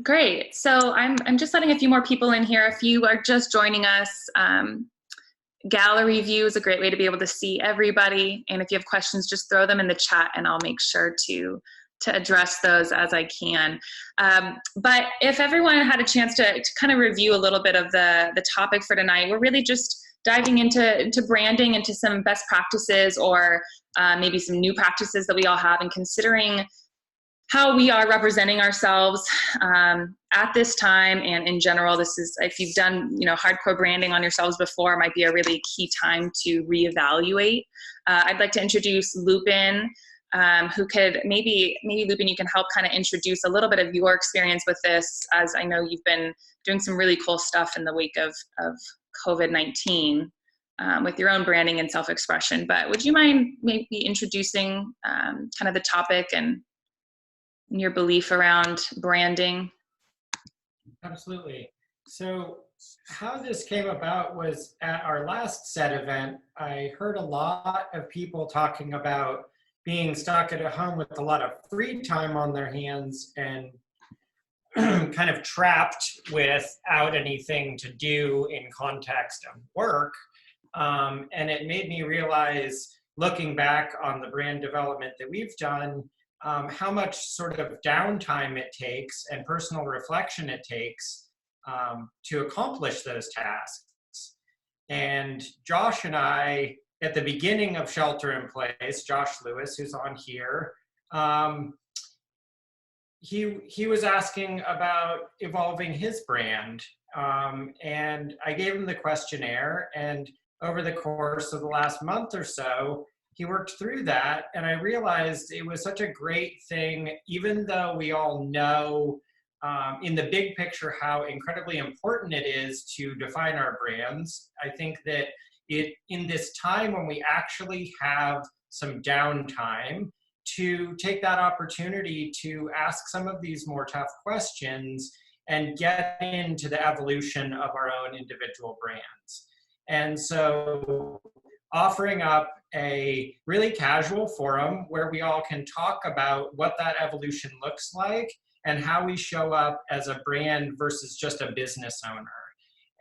Great. So I'm just letting a few more people in here. If you are just joining us, gallery view is a great way to be able to see everybody. And if you have questions, just throw them in the chat and I'll make sure to address those as I can. But if everyone had a chance to kind of review a little bit of the topic for tonight, we're really just diving into branding, into some best practices or maybe some new practices that we all have, and considering how we are representing ourselves at this time and in general. This is, if you've done hardcore branding on yourselves before, might be a really key time to reevaluate. I'd like to introduce Lupine, who could maybe Lupine, you can help kind of introduce a little bit of your experience with this, as I know you've been doing some really cool stuff in the wake of COVID-19 with your own branding and self-expression. But would you mind maybe introducing kind of the topic and your belief around branding? Absolutely. So how this came about was at our last set event, I heard a lot of people talking about being stuck at home with a lot of free time on their hands and kind of trapped without anything to do in context of work. And it made me realize, looking back on the brand development that we've done, how much sort of downtime it takes and personal reflection it takes to accomplish those tasks. And Josh and I, at the beginning of Shelter in Place, Josh Lewis, who's on here, he was asking about evolving his brand. And I gave him the questionnaire, and over the course of the last month or so, he worked through that, and I realized it was such a great thing, even though we all know in the big picture how incredibly important it is to define our brands. I think that in this time when we actually have some downtime, to take that opportunity to ask some of these more tough questions and get into the evolution of our own individual brands. And so offering up a really casual forum where we all can talk about what that evolution looks like and how we show up as a brand versus just a business owner.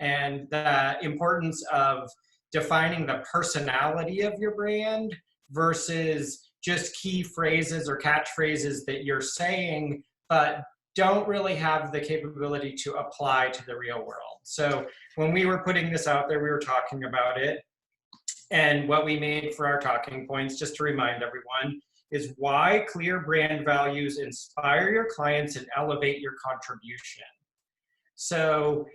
And the importance of defining the personality of your brand versus just key phrases or catchphrases that you're saying, but don't really have the capability to apply to the real world. So when we were putting this out there, we were talking about it. And what we made for our talking points, just to remind everyone, is why clear brand values inspire your clients and elevate your contribution. So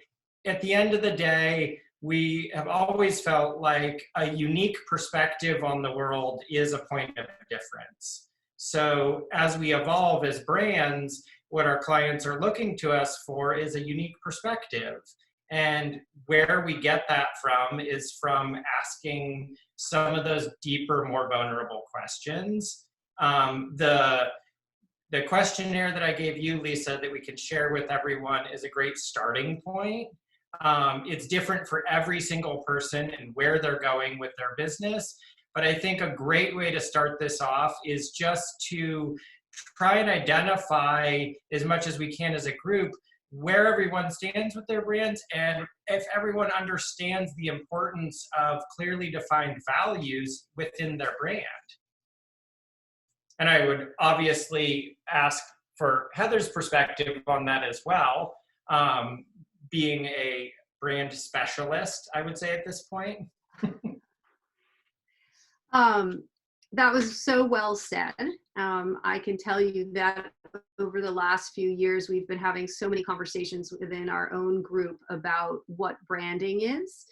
at the end of the day, we have always felt like a unique perspective on the world is a point of difference. So as we evolve as brands, what our clients are looking to us for is a unique perspective. And where we get that from is from asking some of those deeper, more vulnerable questions. The questionnaire that I gave you, Lisa, that we can share with everyone is a great starting point. It's different for every single person and where they're going with their business. But I think a great way to start this off is just to try and identify as much as we can as a group where everyone stands with their brands, and if everyone understands the importance of clearly defined values within their brand. And I would obviously ask for Heather's perspective on that as well, being a brand specialist, I would say at this point. That was so well said. I can tell you that over the last few years, we've been having so many conversations within our own group about what branding is.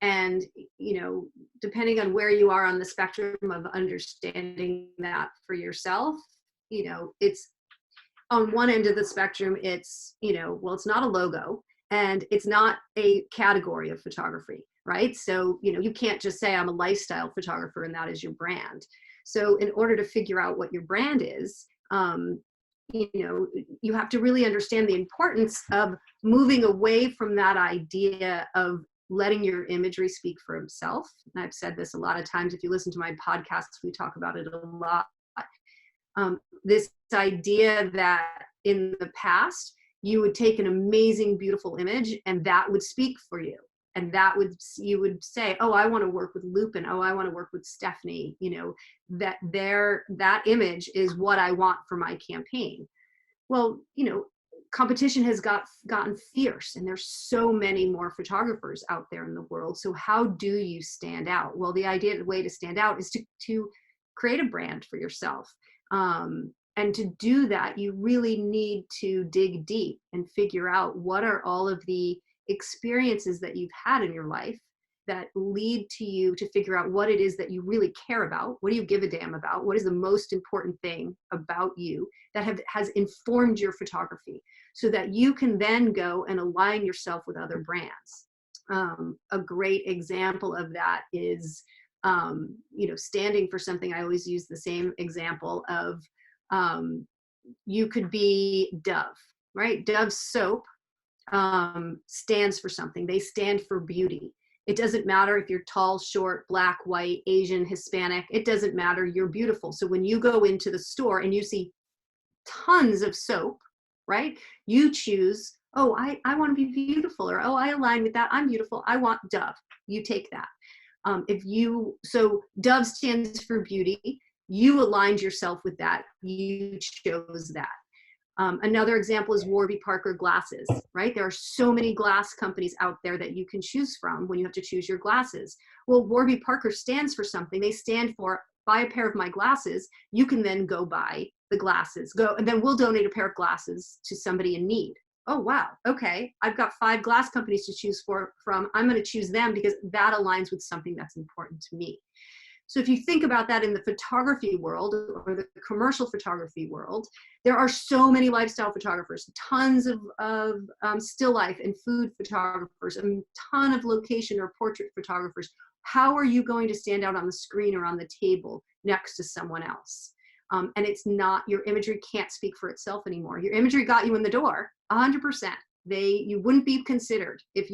And, depending on where you are on the spectrum of understanding that for yourself, it's on one end of the spectrum, it's, well, it's not a logo and it's not a category of photography, right? So, you can't just say I'm a lifestyle photographer and that is your brand. So in order to figure out what your brand is, you have to really understand the importance of moving away from that idea of letting your imagery speak for itself. And I've said this a lot of times. If you listen to my podcasts, we talk about it a lot. This idea that in the past, you would take an amazing, beautiful image, and that would speak for you. And you would say, oh, I want to work with Lupine. Oh, I want to work with Stephanie. That image is what I want for my campaign. Well, competition has gotten fierce, and there's so many more photographers out there in the world. So how do you stand out? Well, the way to stand out is to create a brand for yourself. And to do that, you really need to dig deep and figure out what are all of the experiences that you've had in your life that lead to you to figure out what it is that you really care about. What do you give a damn about? What is the most important thing about you that has informed your photography, so that you can then go and align yourself with other brands. A great example of that is, standing for something. I always use the same example of, you could be Dove, right? Dove soap stands for something. They stand for beauty. It doesn't matter if you're tall, short, black, white, Asian, Hispanic. It doesn't matter. You're beautiful. So when you go into the store and you see tons of soap, right? You choose, oh, I want to be beautiful, or, oh, I align with that. I'm beautiful. I want Dove. You take that. So Dove stands for beauty. You aligned yourself with that. You chose that. Another example is Warby Parker glasses, right? There are so many glass companies out there that you can choose from when you have to choose your glasses. Well, Warby Parker stands for something. They stand for, buy a pair of my glasses. You can then go buy the glasses. And then we'll donate a pair of glasses to somebody in need. Oh, wow. Okay. I've got 5 glass companies to choose from. I'm going to choose them because that aligns with something that's important to me. So if you think about that in the photography world or the commercial photography world, there are so many lifestyle photographers, tons of still life and food photographers, a ton of location or portrait photographers. How are you going to stand out on the screen or on the table next to someone else? And it's not, your imagery can't speak for itself anymore. Your imagery got you in the door, 100%. You wouldn't be considered if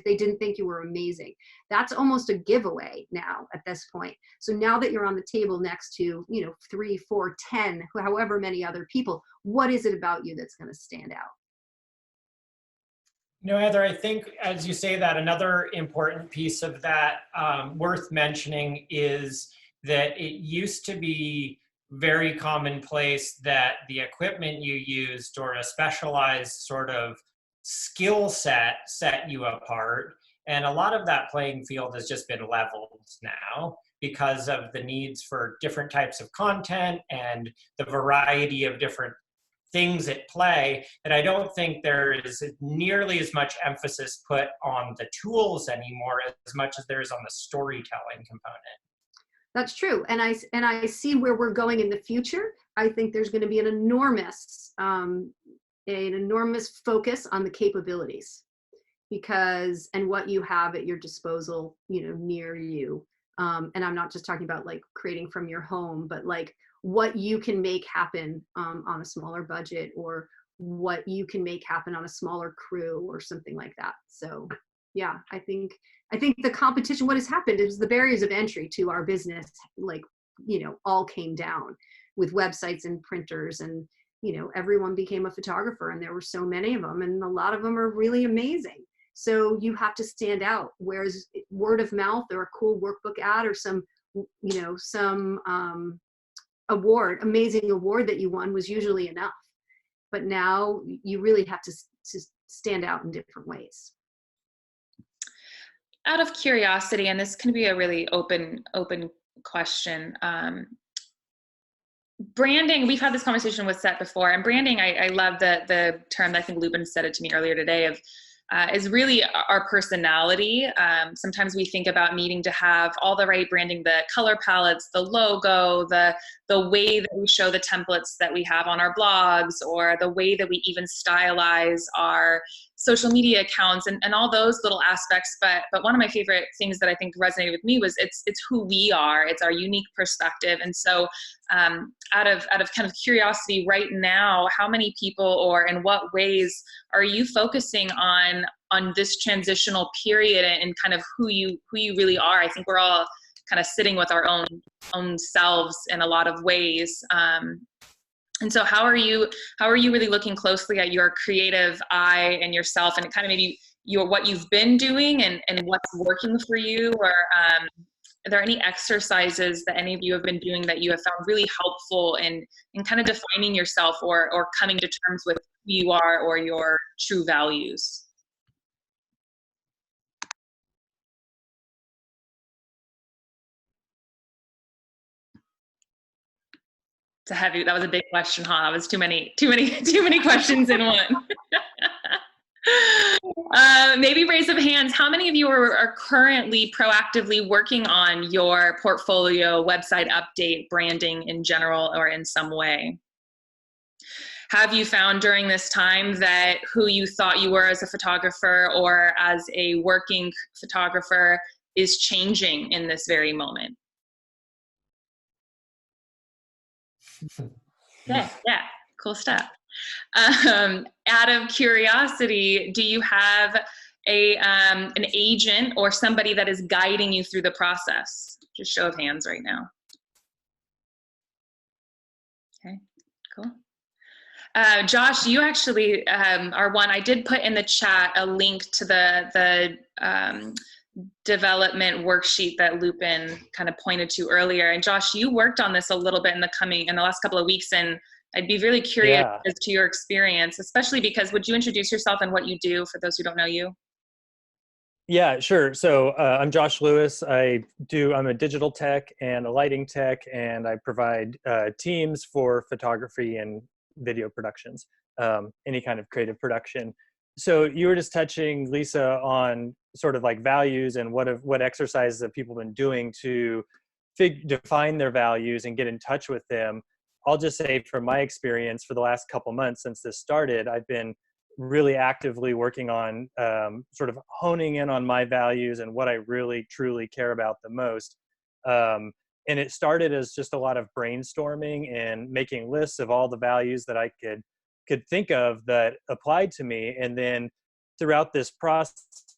they didn't think you were amazing. That's almost a giveaway now at this point. So now that you're on the table next to 3, 4, 10, however many other people, what is it about you that's going to stand out? Heather, I think as you say that, another important piece of that worth mentioning is that it used to be very commonplace that the equipment you used or a specialized sort of skill set you apart. And a lot of that playing field has just been leveled now because of the needs for different types of content and the variety of different things at play, that I don't think there is nearly as much emphasis put on the tools anymore as much as there is on the storytelling component. That's true. And I see where we're going in the future. I think there's going to be an enormous focus on the capabilities, and what you have at your disposal, near you. And I'm not just talking about like creating from your home, but like what you can make happen on a smaller budget, or what you can make happen on a smaller crew or something like that. So yeah, I think the competition, what has happened is the barriers of entry to our business, all came down with websites and printers, and everyone became a photographer, and there were so many of them, and a lot of them are really amazing. So you have to stand out, whereas word of mouth or a cool workbook ad or some amazing award that you won was usually enough. But now you really have to stand out in different ways. Out of curiosity, and this can be a really open question, branding, we've had this conversation with Seth before, and branding, I love the term that I think Lupine said it to me earlier today of, is really our personality. Sometimes we think about needing to have all the right branding, the color palettes, the logo, the way that we show the templates that we have on our blogs, or the way that we even stylize our social media accounts, and all those little aspects. But one of my favorite things that I think resonated with me was it's who we are. It's our unique perspective. And so out of kind of curiosity right now, how many people or in what ways are you focusing on this transitional period and kind of who you really are? I think we're all kind of sitting with our own selves in a lot of ways. And And so how are you really looking closely at your creative eye and yourself, and kind of maybe what you've been doing and what's working for you? Or are there any exercises that any of you have been doing that you have found really helpful in kind of defining yourself or coming to terms with who you are or your true values? That was a big question, huh? That was too many questions in one. Maybe raise of hands. How many of you are currently proactively working on your portfolio, website update, branding in general, or in some way? Have you found during this time that who you thought you were as a photographer or as a working photographer is changing in this very moment? Yeah, cool stuff. Out of curiosity, do you have an agent or somebody that is guiding you through the process? Just show of hands right now. Okay, cool. Josh, you actually are one. I did put in the chat a link to the development worksheet that Lupine kind of pointed to earlier. And Josh, you worked on this a little bit in the last couple of weeks, and I'd be really curious as to your experience, especially because, would you introduce yourself and what you do for those who don't know you? Yeah, sure. So I'm Josh Lewis. I'm a digital tech and a lighting tech, and I provide teams for photography and video productions, any kind of creative production. So you were just touching, Lisa, on sort of like values and what exercises have people been doing to define their values and get in touch with them. I'll just say from my experience for the last couple months since this started, I've been really actively working on sort of honing in on my values and what I really truly care about the most. And it started as just a lot of brainstorming and making lists of all the values that I could think of that applied to me. And then throughout this process,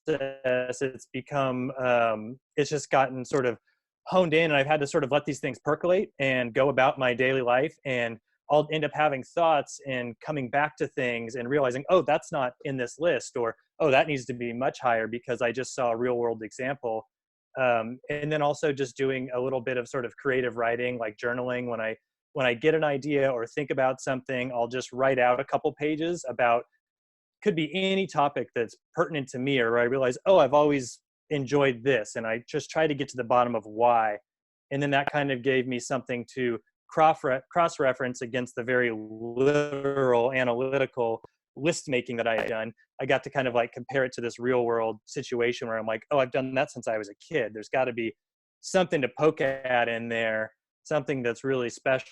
it's become, it's just gotten sort of honed in, and I've had to sort of let these things percolate and go about my daily life. And I'll end up having thoughts and coming back to things and realizing, oh, that's not in this list, or, oh, that needs to be much higher because I just saw a real world example. And then also just doing a little bit of sort of creative writing, like journaling. When I get an idea or think about something, I'll just write out a couple pages about, could be any topic that's pertinent to me, or I realize, oh, I've always enjoyed this, and I just try to get to the bottom of why. And then that kind of gave me something to cross-reference against the very literal, analytical list making that I had done. I got to kind of like compare it to this real world situation where I'm like, oh, I've done that since I was a kid. There's got to be something to poke at in there, something that's really special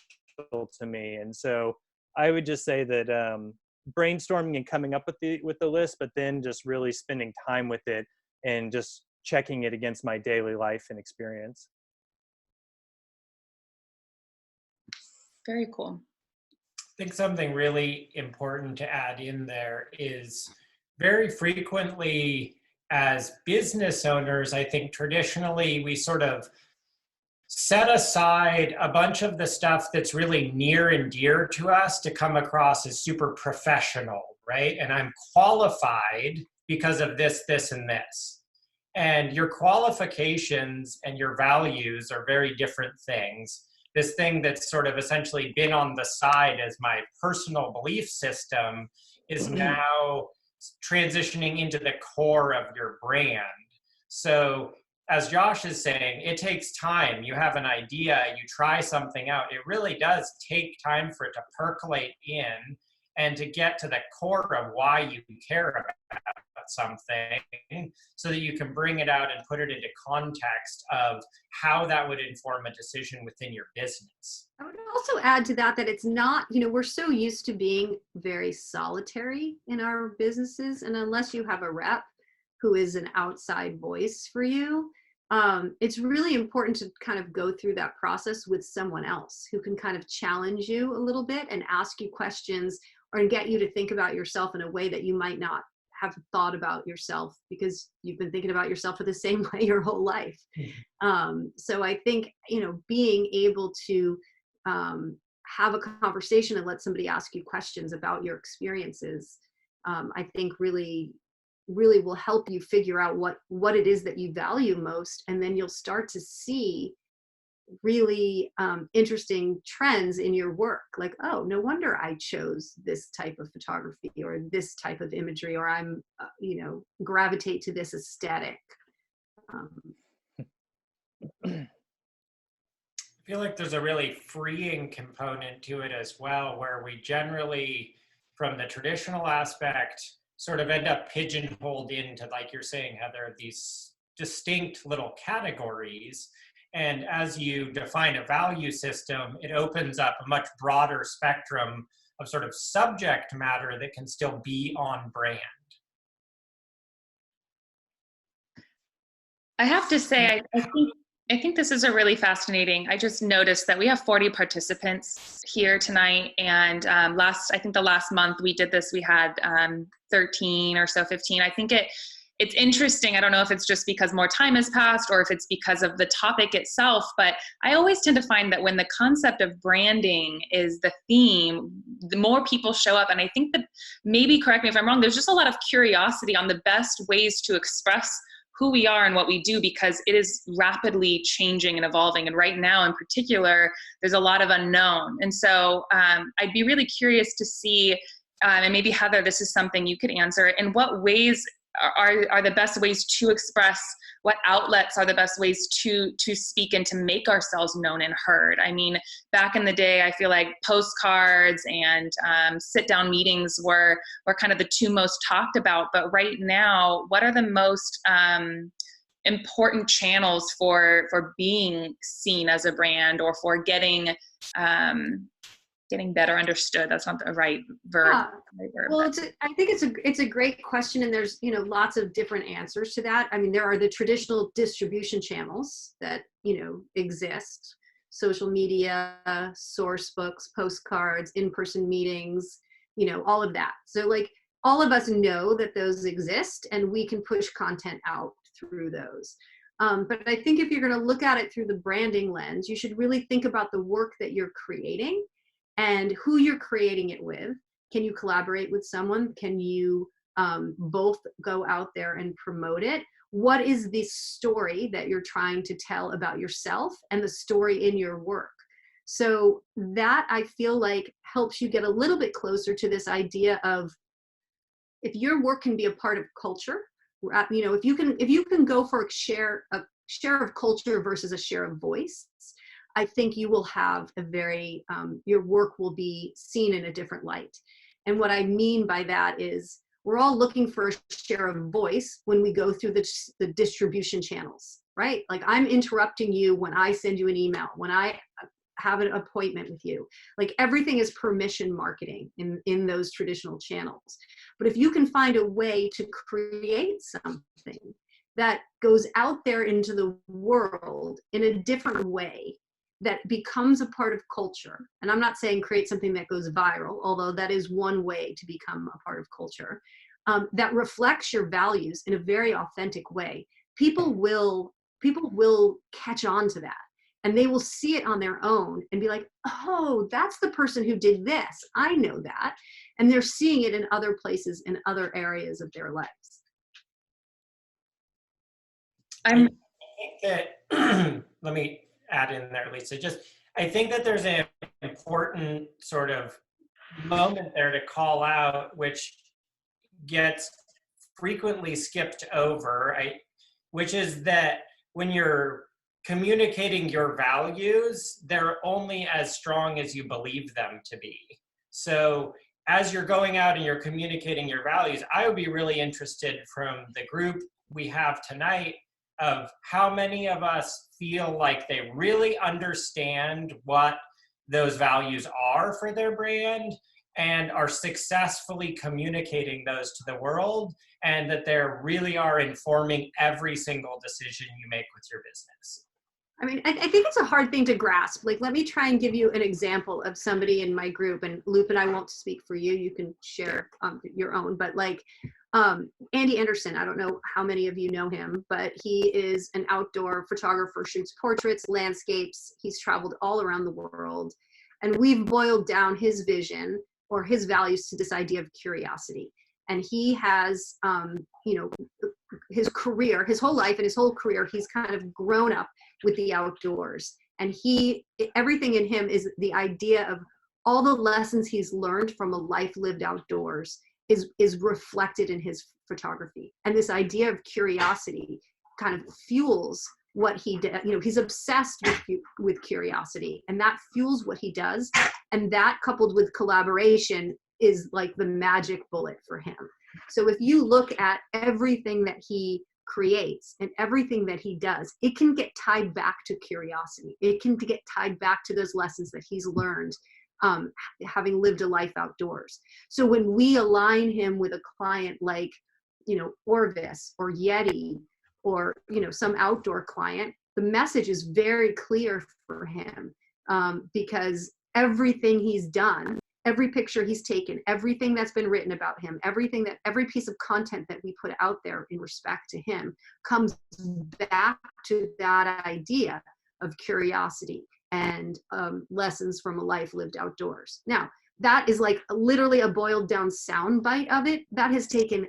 to me. And so I would just say that brainstorming and coming up with the list, but then just really spending time with it and just checking it against my daily life and experience. Very cool. I think something really important to add in there is very frequently as business owners, I think traditionally we sort of set aside a bunch of the stuff that's really near and dear to us to come across as super professional, right? And I'm qualified because of this, this, and this. And your qualifications and your values are very different things. This thing that's sort of essentially been on the side as my personal belief system is now transitioning into the core of your brand. So as Josh is saying, it takes time. You have an idea, you try something out. It really does take time for it to percolate in and to get to the core of why you care about something, so that you can bring it out and put it into context of how that would inform a decision within your business. I would also add to that it's not, we're so used to being very solitary in our businesses, and unless you have a rep who is an outside voice for you, it's really important to kind of go through that process with someone else who can kind of challenge you a little bit and ask you questions or get you to think about yourself in a way that you might not have thought about yourself because you've been thinking about yourself in the same way your whole life. So I think, being able to have a conversation and let somebody ask you questions about your experiences, I think really will help you figure out what it is that you value most. And then you'll start to see really interesting trends in your work. Like, oh, no wonder I chose this type of photography or this type of imagery, or I'm, gravitate to this aesthetic. I feel like there's a really freeing component to it as well, where we generally, from the traditional aspect, sort of end up pigeonholed into, like you're saying, Heather, these distinct little categories. And as you define a value system, it opens up a much broader spectrum of sort of subject matter that can still be on brand. I have to say, I think this is a really fascinating. I just noticed that we have 40 participants here tonight, and I think the last month we did this, we had 13 or so, 15. I think it's interesting. I don't know if it's just because more time has passed or if it's because of the topic itself, but I always tend to find that when the concept of branding is the theme, the more people show up. And I think that, maybe correct me if I'm wrong, there's just a lot of curiosity on the best ways to express who we are and what we do, because it is rapidly changing and evolving. And right now in particular, there's a lot of unknown. And so I'd be really curious to see, and maybe Heather, this is something you could answer, in what ways are the best ways to express, what outlets are the best ways to speak and to make ourselves known and heard. I mean, back in the day, I feel like postcards and sit-down meetings were kind of the two most talked about. But right now, what are the most important channels for being seen as a brand, or for getting better understood? That's not the right verb. Yeah. Well, I think it's a great question, and there's lots of different answers to that. I mean, there are the traditional distribution channels that exist: social media, source books, postcards, in-person meetings, all of that. So like, all of us know that those exist, and we can push content out through those. But I think if you're going to look at it through the branding lens, you should really think about the work that you're creating and who you're creating it with. Can you collaborate with someone? Can you both go out there and promote it? What is the story that you're trying to tell about yourself and the story in your work? So that, I feel like, helps you get a little bit closer to this idea of, if your work can be a part of culture, if you can go for a share of culture versus a share of voice, I think you will have your work will be seen in a different light. And what I mean by that is, we're all looking for a share of voice when we go through the distribution channels, right? Like, I'm interrupting you when I send you an email, when I have an appointment with you. Like, everything is permission marketing in those traditional channels. But if you can find a way to create something that goes out there into the world in a different way, that becomes a part of culture. And I'm not saying create something that goes viral, although that is one way to become a part of culture, that reflects your values in a very authentic way. People will catch on to that, and they will see it on their own and be like, oh, that's the person who did this. I know that. And they're seeing it in other places, in other areas of their lives. I think that, let me add in there, Lisa, I think that there's an important sort of moment there to call out, which gets frequently skipped over, which is that when you're communicating your values, they're only as strong as you believe them to be. So as you're going out and you're communicating your values, I would be really interested, from the group we have tonight, of how many of us feel like they really understand what those values are for their brand and are successfully communicating those to the world, and that they really are informing every single decision you make with your business. I mean, I think it's a hard thing to grasp. Like, let me try and give you an example of somebody in my group, and Lupine, I won't speak for you. You can share your own, but like, Andy Anderson, I don't know how many of you know him, but he is an outdoor photographer, shoots portraits, landscapes. He's traveled all around the world. And we've boiled down his vision or his values to this idea of curiosity. And he has, you know, his career, his whole life and his whole career, he's kind of grown up with the outdoors. And everything in him is the idea of all the lessons he's learned from a life lived outdoors is reflected in his photography. And this idea of curiosity kind of fuels what he did. You know, he's obsessed with curiosity, and that fuels what he does. And that, coupled with collaboration, is like the magic bullet for him. So if you look at everything that he creates and everything that he does, it can get tied back to curiosity. It can get tied back to those lessons that he's learned having lived a life outdoors. So when we align him with a client like, you know, Orvis or Yeti or, you know, some outdoor client, the message is very clear for him, because everything he's done, every picture he's taken, everything that's been written about him, every piece of content that we put out there in respect to him comes back to that idea of curiosity and lessons from a life lived outdoors. Now, that is like literally a boiled down sound bite of it. That has taken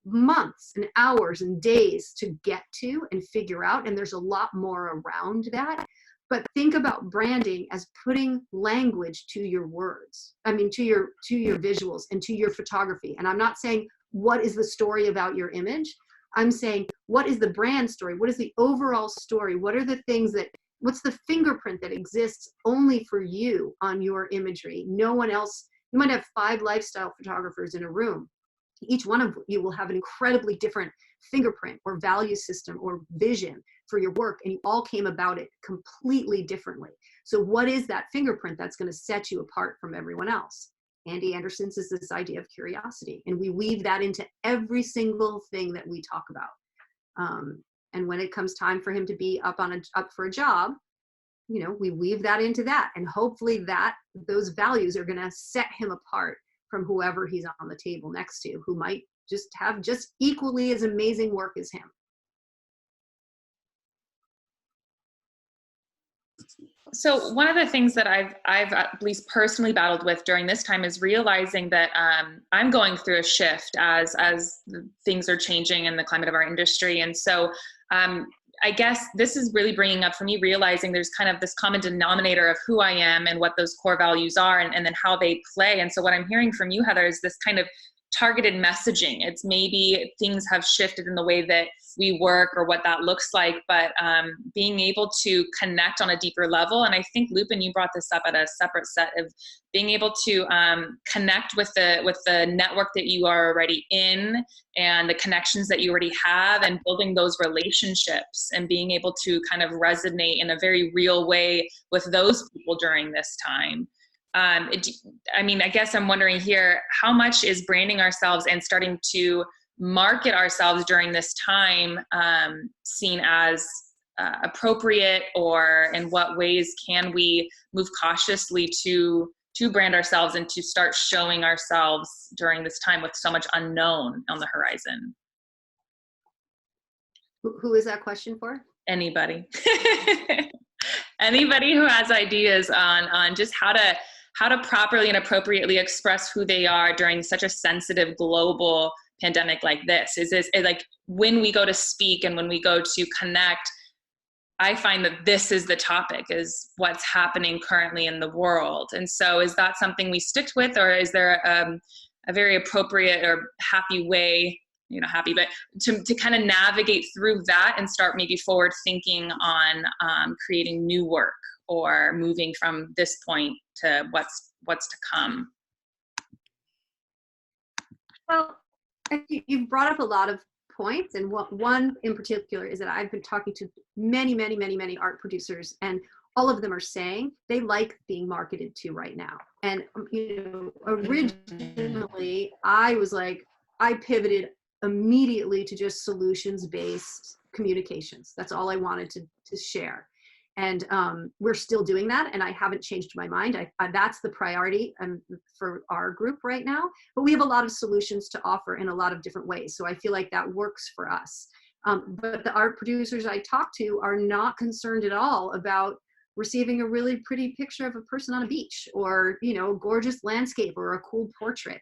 months and hours and days to get to and figure out, and there's a lot more around that. But think about branding as putting language to your words. I mean, to your visuals and to your photography. And I'm not saying what is the story about your image. I'm saying, what is the brand story? What is the overall story? What are the things what's the fingerprint that exists only for you on your imagery? No one else. You might have 5 lifestyle photographers in a room. Each one of you will have an incredibly different fingerprint or value system or vision for your work, and you all came about it completely differently. So what is that fingerprint that's going to set you apart from everyone else? Andy Anderson's is this idea of curiosity, and we weave that into every single thing that we talk about. And when it comes time for him to be up for a job, you know, we weave that into that, and hopefully those values are going to set him apart from whoever he's on the table next to, who might just have just equally as amazing work as him. So one of the things that I've at least personally battled with during this time is realizing that I'm going through a shift as things are changing in the climate of our industry. And so I guess this is really bringing up for me, realizing there's kind of this common denominator of who I am and what those core values are, and then how they play. And so what I'm hearing from you, Heather, is this kind of targeted messaging. It's maybe things have shifted in the way that we work or what that looks like, but being able to connect on a deeper level. And I think, Lupine, you brought this up at a separate set of being able to connect with the network that you are already in and the connections that you already have, and building those relationships and being able to kind of resonate in a very real way with those people during this time. I mean, I guess I'm wondering here, how much is branding ourselves and starting to market ourselves during this time seen as appropriate, or in what ways can we move cautiously to brand ourselves and to start showing ourselves during this time with so much unknown on the horizon? Who is that question for? Anybody. Anybody who has ideas on just how to properly and appropriately express who they are during such a sensitive global pandemic like this. Is like when we go to speak and when we go to connect, I find that this is the topic, is what's happening currently in the world. And so is that something we stick with, or is there a very appropriate or happy way, not happy, but to kind of navigate through that and start maybe forward thinking on creating new work, or moving from this point to what's to come? Well, you've brought up a lot of points, and one in particular is that I've been talking to many art producers, and all of them are saying they like being marketed to right now. And originally I was like, I pivoted immediately to just solutions-based communications. That's all I wanted to share. And we're still doing that, and I haven't changed my mind. That's the priority for our group right now. But we have a lot of solutions to offer in a lot of different ways. So I feel like that works for us. But the art producers I talk to are not concerned at all about receiving a really pretty picture of a person on a beach, or, you know, a gorgeous landscape or a cool portrait.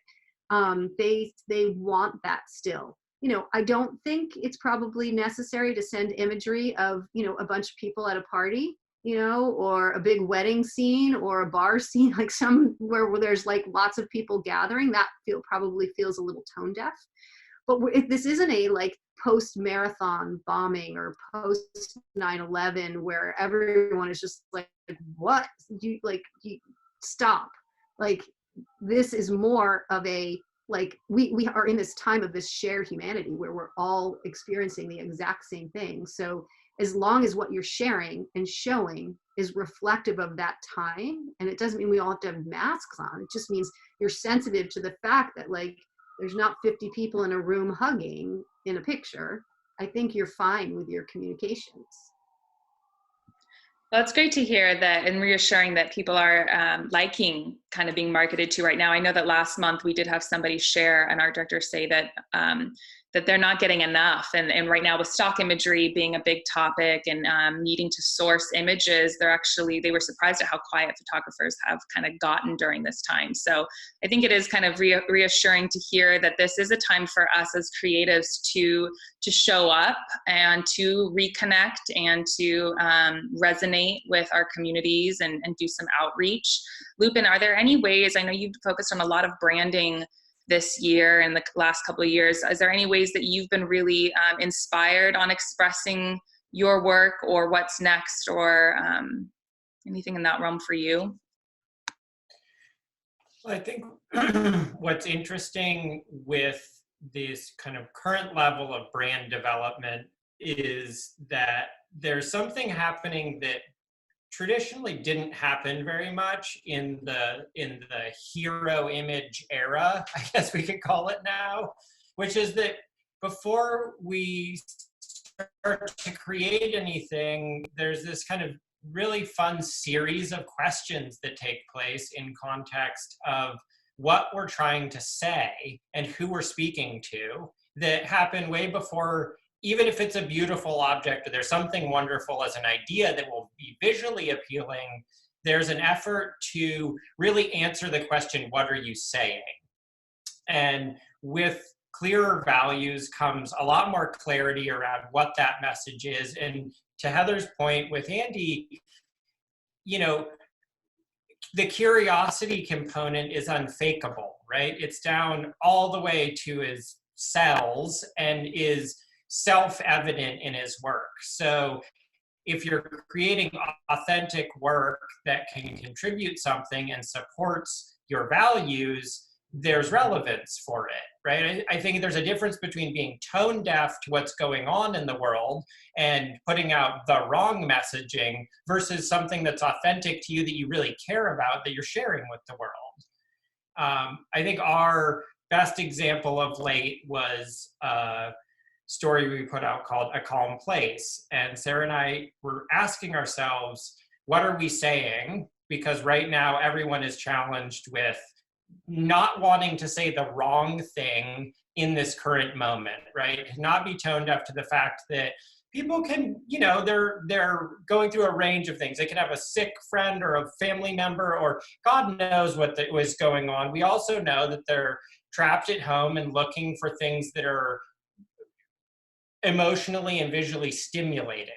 They want that still. You know, I don't think it's probably necessary to send imagery of, you know, a bunch of people at a party, you know, or a big wedding scene or a bar scene, like somewhere where there's like lots of people gathering. That probably feels a little tone deaf. But if this isn't a like post-marathon bombing or post 9/11 where everyone is just like, what? You stop. Like, this is more of a, like, we are in this time of this shared humanity where we're all experiencing the exact same thing. So as long as what you're sharing and showing is reflective of that time, and it doesn't mean we all have to have masks on, it just means you're sensitive to the fact that, like, there's not 50 people in a room hugging in a picture, I think you're fine with your communications. Well, it's great to hear that and reassuring that people are liking kind of being marketed to right now. I know that last month we did have somebody share, an art director, say that that they're not getting enough. And right now with stock imagery being a big topic and needing to source images, they were surprised at how quiet photographers have kind of gotten during this time. So I think it is kind of reassuring to hear that this is a time for us as creatives to show up and to reconnect and to resonate with our communities and do some outreach. Lupine, are there any ways, I know you've focused on a lot of branding this year and the last couple of years, is there any ways that you've been really inspired on expressing your work, or what's next, or anything in that realm for you? Well, I think what's interesting with this kind of current level of brand development is that there's something happening that traditionally didn't happen very much in the hero image era, I guess we could call it now, which is that before we start to create anything, there's this kind of really fun series of questions that take place in context of what we're trying to say and who we're speaking to, that happen way before. Even if it's a beautiful object or there's something wonderful as an idea that will be visually appealing, there's an effort to really answer the question, what are you saying? And with clearer values comes a lot more clarity around what that message is. And to Heather's point with Andy, you know, the curiosity component is unfakeable, right? It's down all the way to his cells and is self-evident in his work. So if you're creating authentic work that can contribute something and supports your values, there's relevance for it, right? I think there's a difference between being tone deaf to what's going on in the world and putting out the wrong messaging versus something that's authentic to you that you really care about that you're sharing with the world. I think our best example of late was story we put out called A Calm Place. And Sarah and I were asking ourselves, what are we saying? Because right now everyone is challenged with not wanting to say the wrong thing in this current moment, right? Not be tone deaf to the fact that people can, you know, they're going through a range of things. They can have a sick friend or a family member, or God knows what was going on. We also know that they're trapped at home and looking for things that are emotionally and visually stimulating,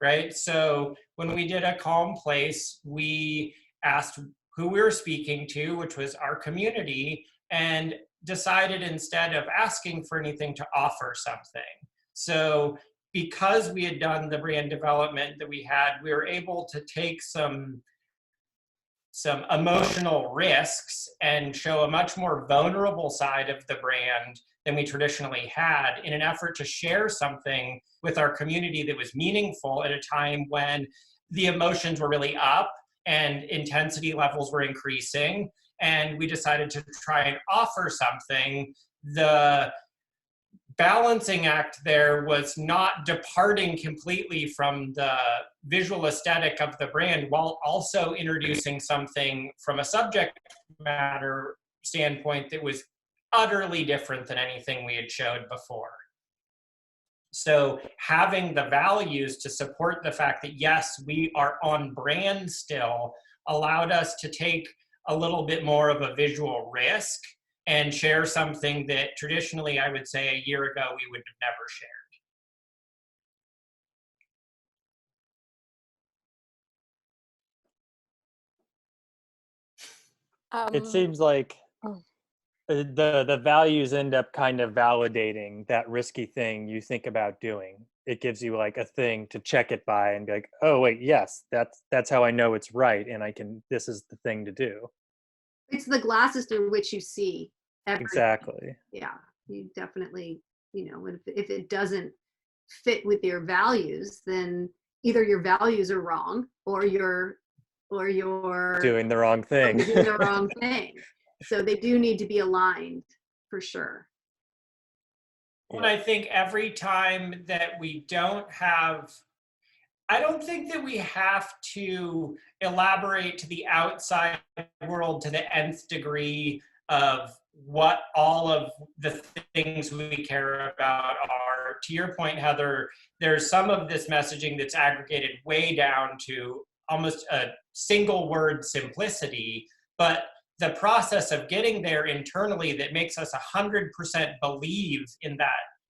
right? So when we did A Calm Place, we asked who we were speaking to, which was our community, and decided instead of asking for anything to offer something. So because we had done the brand development that we had, we were able to take some emotional risks and show a much more vulnerable side of the brand than we traditionally had, in an effort to share something with our community that was meaningful at a time when the emotions were really up and intensity levels were increasing. And we decided to try and offer something. The balancing act there was not departing completely from the visual aesthetic of the brand while also introducing something from a subject matter standpoint that was utterly different than anything we had showed before. So having the values to support the fact that, yes, we are on brand still, allowed us to take a little bit more of a visual risk and share something that traditionally, I would say a year ago, we would have never shared. It seems like the values end up kind of validating that risky thing you think about doing. It gives you like a thing to check it by and be like, oh wait, yes, that's how I know it's right, and this is the thing to do. It's the glasses through which you see everything. Exactly. Yeah, you definitely, if it doesn't fit with your values, then either your values are wrong or you're doing the wrong thing. doing the wrong thing. So they do need to be aligned for sure. And I think every time that we don't have, I don't think that we have to elaborate to the outside world to the nth degree of what all of the things we care about are. To your point, Heather, there's some of this messaging that's aggregated way down to almost a single word simplicity, but the process of getting there internally that makes us 100% believe in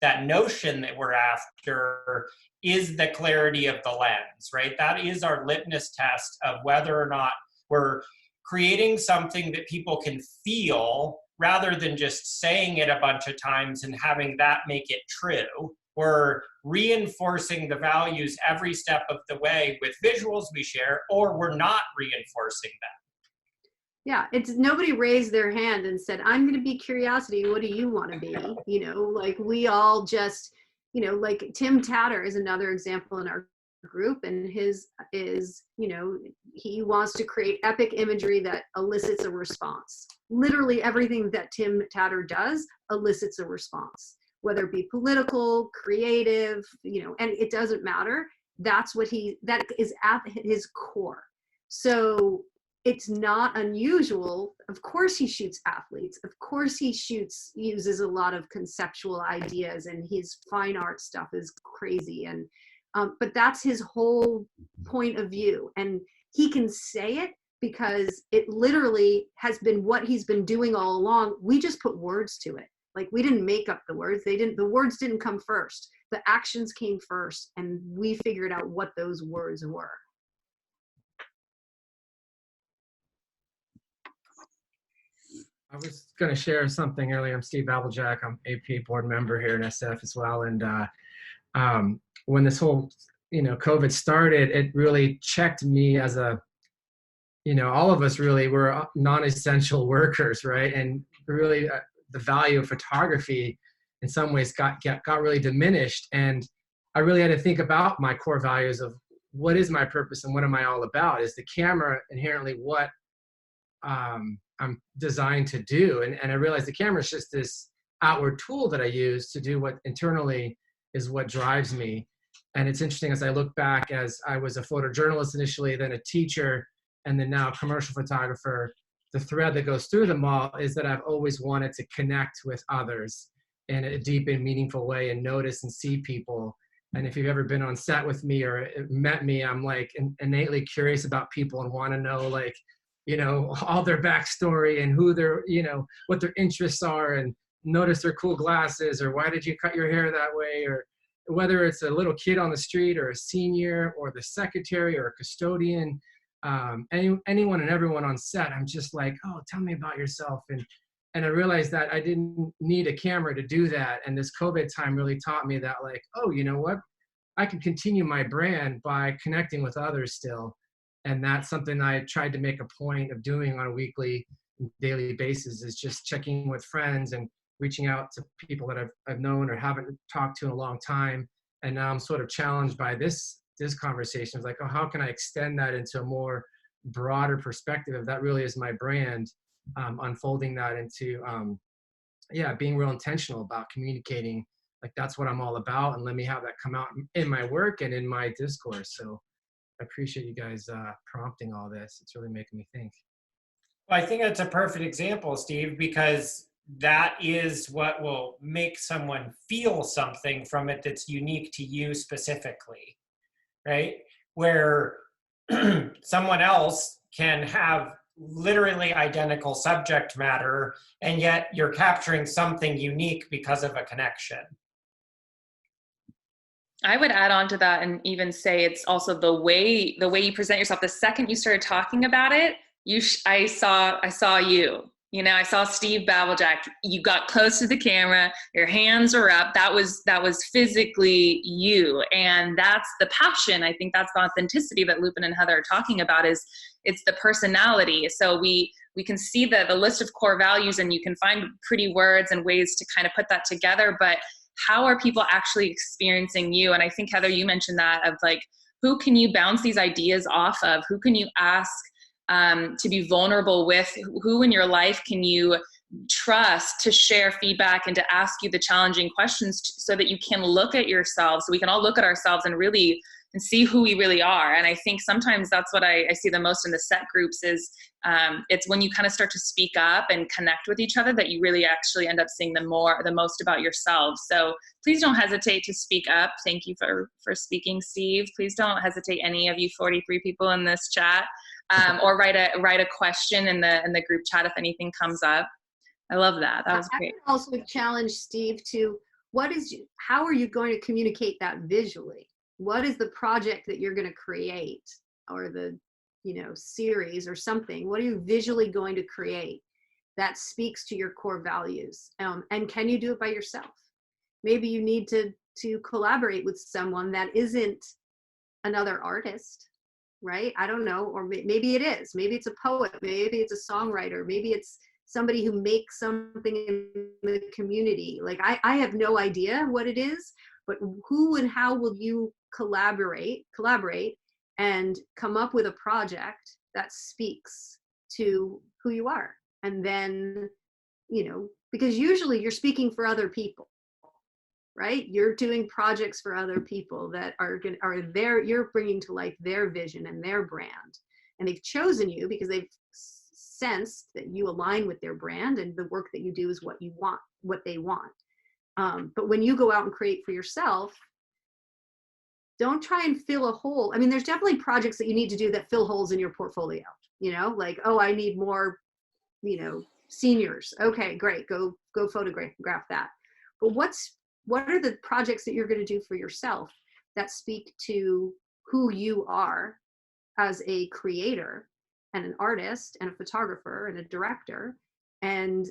that notion that we're after is the clarity of the lens, right? That is our litmus test of whether or not we're creating something that people can feel rather than just saying it a bunch of times and having that make it true. We're reinforcing the values every step of the way with visuals we share, or we're not reinforcing them. Yeah, it's nobody raised their hand and said, I'm going to be curiosity. What do you want to be? Like we all just, like Tim Tatter is another example in our group, and his is, he wants to create epic imagery that elicits a response. Literally everything that Tim Tatter does elicits a response, whether it be political, creative, and it doesn't matter. That is at his core. So it's not unusual. Of course he shoots athletes. Of course he uses a lot of conceptual ideas, and his fine art stuff is crazy. And but that's his whole point of view. And he can say it because it literally has been what he's been doing all along. We just put words to it. Like we didn't make up the words. The words didn't come first. The actions came first, and we figured out what those words were. I was going to share something earlier. I'm Steve Applejack. I'm AP board member here in SF as well. And when this whole, COVID started, it really checked me as all of us really were non-essential workers, right? And really the value of photography in some ways got really diminished. And I really had to think about my core values of what is my purpose and what am I all about? Is the camera inherently what I'm designed to do? And I realized the camera is just this outward tool that I use to do what internally is what drives me. And it's interesting as I look back, as I was a photojournalist initially, then a teacher, and then now a commercial photographer, the thread that goes through them all is that I've always wanted to connect with others in a deep and meaningful way and notice and see people. And if you've ever been on set with me or met me, I'm like innately curious about people and want to know like, all their backstory and who they're, what their interests are, and notice their cool glasses, or why did you cut your hair that way, or whether it's a little kid on the street or a senior or the secretary or a custodian, anyone and everyone on set. I'm just like, oh, tell me about yourself. And I realized that I didn't need a camera to do that. And this COVID time really taught me that, like, oh, you know what? I can continue my brand by connecting with others still. And that's something I tried to make a point of doing on a weekly, daily basis, is just checking with friends and reaching out to people that I've known or haven't talked to in a long time. And now I'm sort of challenged by this conversation. It's like, oh, how can I extend that into a more broader perspective if that really is my brand, unfolding that into, being real intentional about communicating, like that's what I'm all about, and let me have that come out in my work and in my discourse. So I appreciate you guys prompting all this. It's really making me think. Well, I think that's a perfect example, Steve, because that is what will make someone feel something from it that's unique to you specifically, right? Where someone else can have literally identical subject matter, and yet you're capturing something unique because of a connection. I would add on to that and even say it's also the way you present yourself. The second you started talking about it, I saw you. You know, I saw Steve Babblejack. You got close to the camera, your hands are up. That was physically you. And that's the passion. I think that's the authenticity that Lupine and Heather are talking about, is it's the personality. So we can see the list of core values, and you can find pretty words and ways to kind of put that together. But how are people actually experiencing you? And I think, Heather, you mentioned that, of like, who can you bounce these ideas off of? Who can you ask to be vulnerable with? Who in your life can you trust to share feedback and to ask you the challenging questions, so that you can look at yourselves, so we can all look at ourselves and really and see who we really are. And I think sometimes that's what I see the most in the set groups is it's when you kind of start to speak up and connect with each other that you really actually end up seeing the most about yourselves. So please don't hesitate to speak up. Thank you for speaking, Steve. Please don't hesitate, any of you 43 people in this chat, or write a question in the group chat if anything comes up. I love that. That was great. I would also challenge Steve to how are you going to communicate that visually? What is the project that you're going to create, or the, series or something? What are you visually going to create that speaks to your core values? And can you do it by yourself? Maybe you need to collaborate with someone that isn't another artist, right? I don't know. Or maybe it is. Maybe it's a poet. Maybe it's a songwriter. Maybe it's somebody who makes something in the community. Like I have no idea what it is, but who and how will you collaborate and come up with a project that speaks to who you are? And then, because usually you're speaking for other people, right? You're doing projects for other people that you're bringing to life their vision and their brand. And they've chosen you because they've sensed that you align with their brand, and the work that you do is what they want. But when you go out and create for yourself, don't try and fill a hole. I mean, there's definitely projects that you need to do that fill holes in your portfolio, like, oh, I need more, seniors. Okay, great. Go photograph that. But what are the projects that you're going to do for yourself that speak to who you are as a creator and an artist and a photographer and a director? And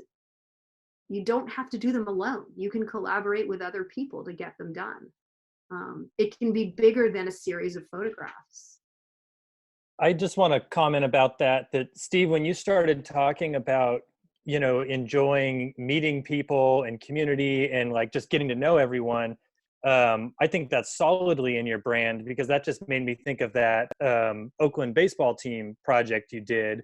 you don't have to do them alone. You can collaborate with other people to get them done. It can be bigger than a series of photographs. I just want to comment about that Steve, when you started talking about, enjoying meeting people and community and like just getting to know everyone, I think that's solidly in your brand, because that just made me think of that Oakland baseball team project you did,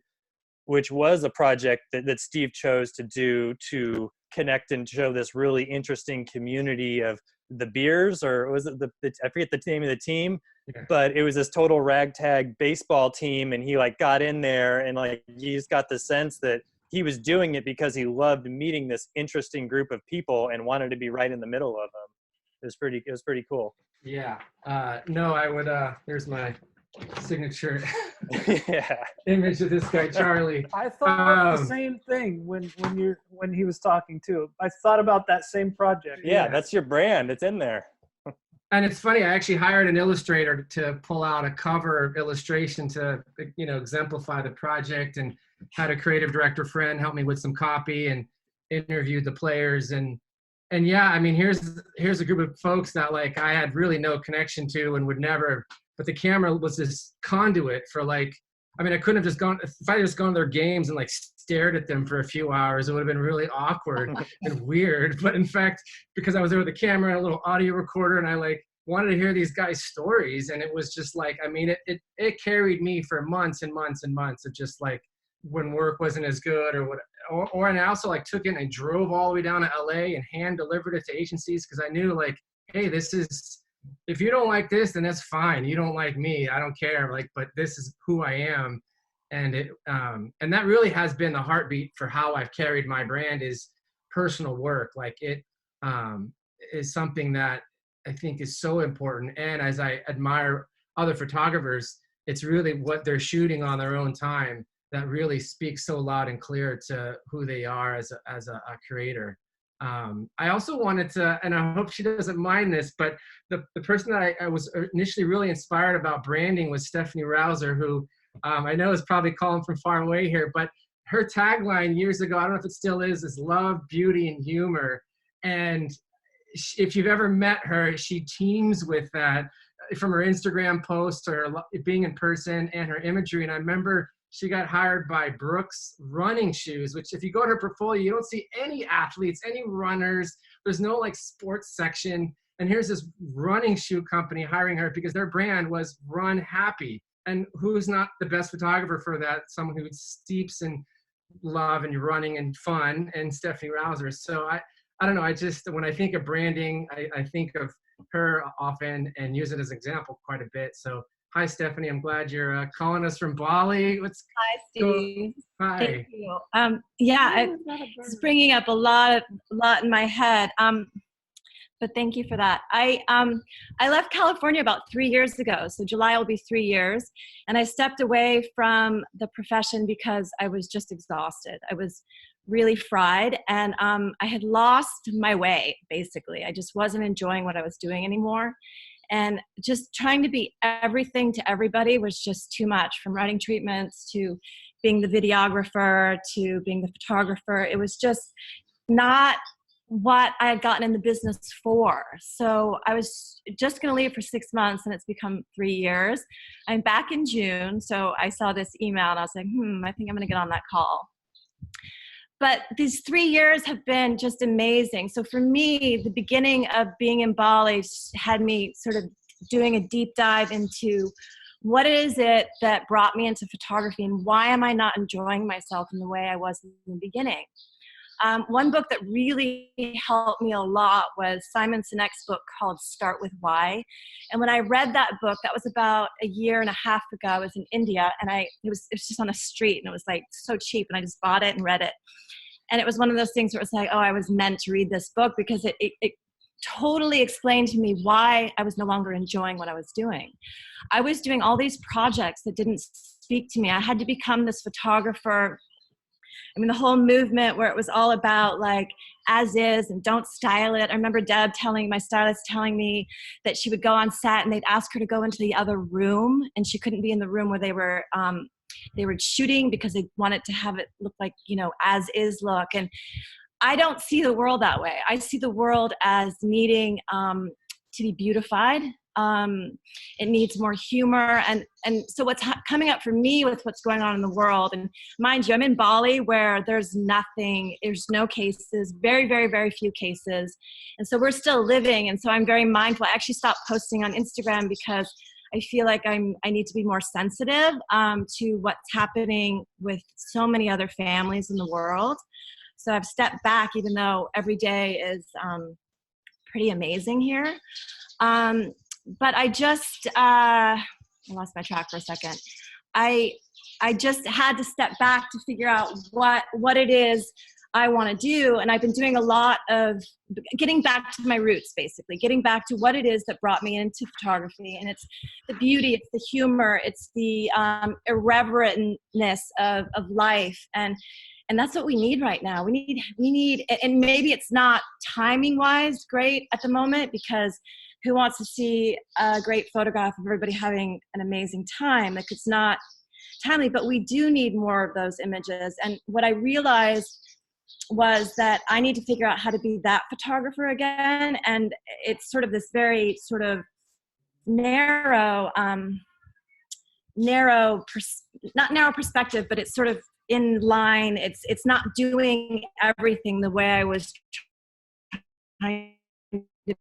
which was a project that Steve chose to do to connect and show this really interesting community of the Beers, or was it I forget the name of the team, but it was this total ragtag baseball team, and he like got in there, and like you just got the sense that he was doing it because he loved meeting this interesting group of people and wanted to be right in the middle of them. It was pretty cool. Yeah. No, I would, there's my signature yeah. image of this guy, Charlie. I thought the same thing when he was talking too. I thought about that same project. Yeah, that's your brand. It's in there. And it's funny, I actually hired an illustrator to pull out a cover illustration to, exemplify the project, and had a creative director friend help me with some copy and interviewed the players. And yeah, I mean, here's a group of folks that like I had really no connection to and would never, but the camera was this conduit for like, I mean, I couldn't have just gone, if I had just gone to their games and like stared at them for a few hours, it would have been really awkward and weird. But in fact, because I was there with a camera and a little audio recorder, and I like wanted to hear these guys' stories, and it was just like, I mean, it carried me for months and months and months of just like when work wasn't as good or what, and I also like took it and I drove all the way down to LA and hand delivered it to agencies, because I knew like, hey, this is, if you don't like this, then that's fine. You don't like me, I don't care. Like, but this is who I am. And it, and that really has been the heartbeat for how I've carried my brand, is personal work. Like it is something that I think is so important. And as I admire other photographers, it's really what they're shooting on their own time that really speaks so loud and clear to who they are as a creator. I also wanted to, and I hope she doesn't mind this, but the person that I was initially really inspired about branding was Stephanie Rouser, who I know is probably calling from far away here, but her tagline years ago, I don't know if it still is love, beauty, and humor. And if you've ever met her, she teams with that from her Instagram posts or being in person and her imagery. And I remember she got hired by Brooks running shoes, which if you go to her portfolio, you don't see any athletes, any runners. There's no like sports section. And here's this running shoe company hiring her because their brand was Run Happy. And who's not the best photographer for that? Someone who steeps in love and running and fun, and Stephanie Rouser. So I don't know, I just, when I think of branding, I think of her often and use it as an example quite a bit. So hi, Stephanie. I'm glad you're calling us from Bali. Hi, Steve. Hi. Thank you. Yeah, it's bringing up a lot in my head. But thank you for that. I left California about 3 years ago. So July will be 3 years. And I stepped away from the profession because I was just exhausted. I was really fried, and I had lost my way, basically. I just wasn't enjoying what I was doing anymore. And just trying to be everything to everybody was just too much, from writing treatments to being the videographer to being the photographer. It was just not what I had gotten in the business for. So I was just going to leave for 6 months, and it's become 3 years. I'm back in June. So I saw this email and I was like, I think I'm going to get on that call. But these 3 years have been just amazing. So for me, the beginning of being in Bali had me sort of doing a deep dive into what is it that brought me into photography and why am I not enjoying myself in the way I was in the beginning. One book that really helped me a lot was Simon Sinek's book called Start With Why. And when I read that book, that was about 1.5 years ago. I was in India, and it was just on the street, and it was like so cheap, and I just bought it and read it. And it was one of those things where it's like, oh, I was meant to read this book, because it totally explained to me why I was no longer enjoying what I was doing. I was doing all these projects that didn't speak to me. I had to become this photographer. I mean, the whole movement where it was all about like as is and don't style it. I remember Deb my stylist telling me that she would go on set and they'd ask her to go into the other room, and she couldn't be in the room where they were shooting because they wanted to have it look like, as is look. And I don't see the world that way. I see the world as needing to be beautified. It needs more humor. And so what's coming up for me with what's going on in the world, and mind you, I'm in Bali where there's no cases, very, very, very few cases. And so we're still living. And so I'm very mindful. I actually stopped posting on Instagram because I feel like I need to be more sensitive to what's happening with so many other families in the world. So I've stepped back, even though every day is pretty amazing here. But I just, I lost my track for a second. I just had to step back to figure out what it is I want to do. And I've been doing a lot of getting back to my roots, basically, getting back to what it is that brought me into photography. And it's the beauty, it's the humor, it's the irreverentness of life. And that's what we need right now. We need, and maybe it's not timing wise great at the moment, because who wants to see a great photograph of everybody having an amazing time? Like, it's not timely, but we do need more of those images. And what I realized was that I need to figure out how to be that photographer again. And it's sort of this very sort of not narrow perspective, but it's sort of in line. It's not doing everything the way I was trying to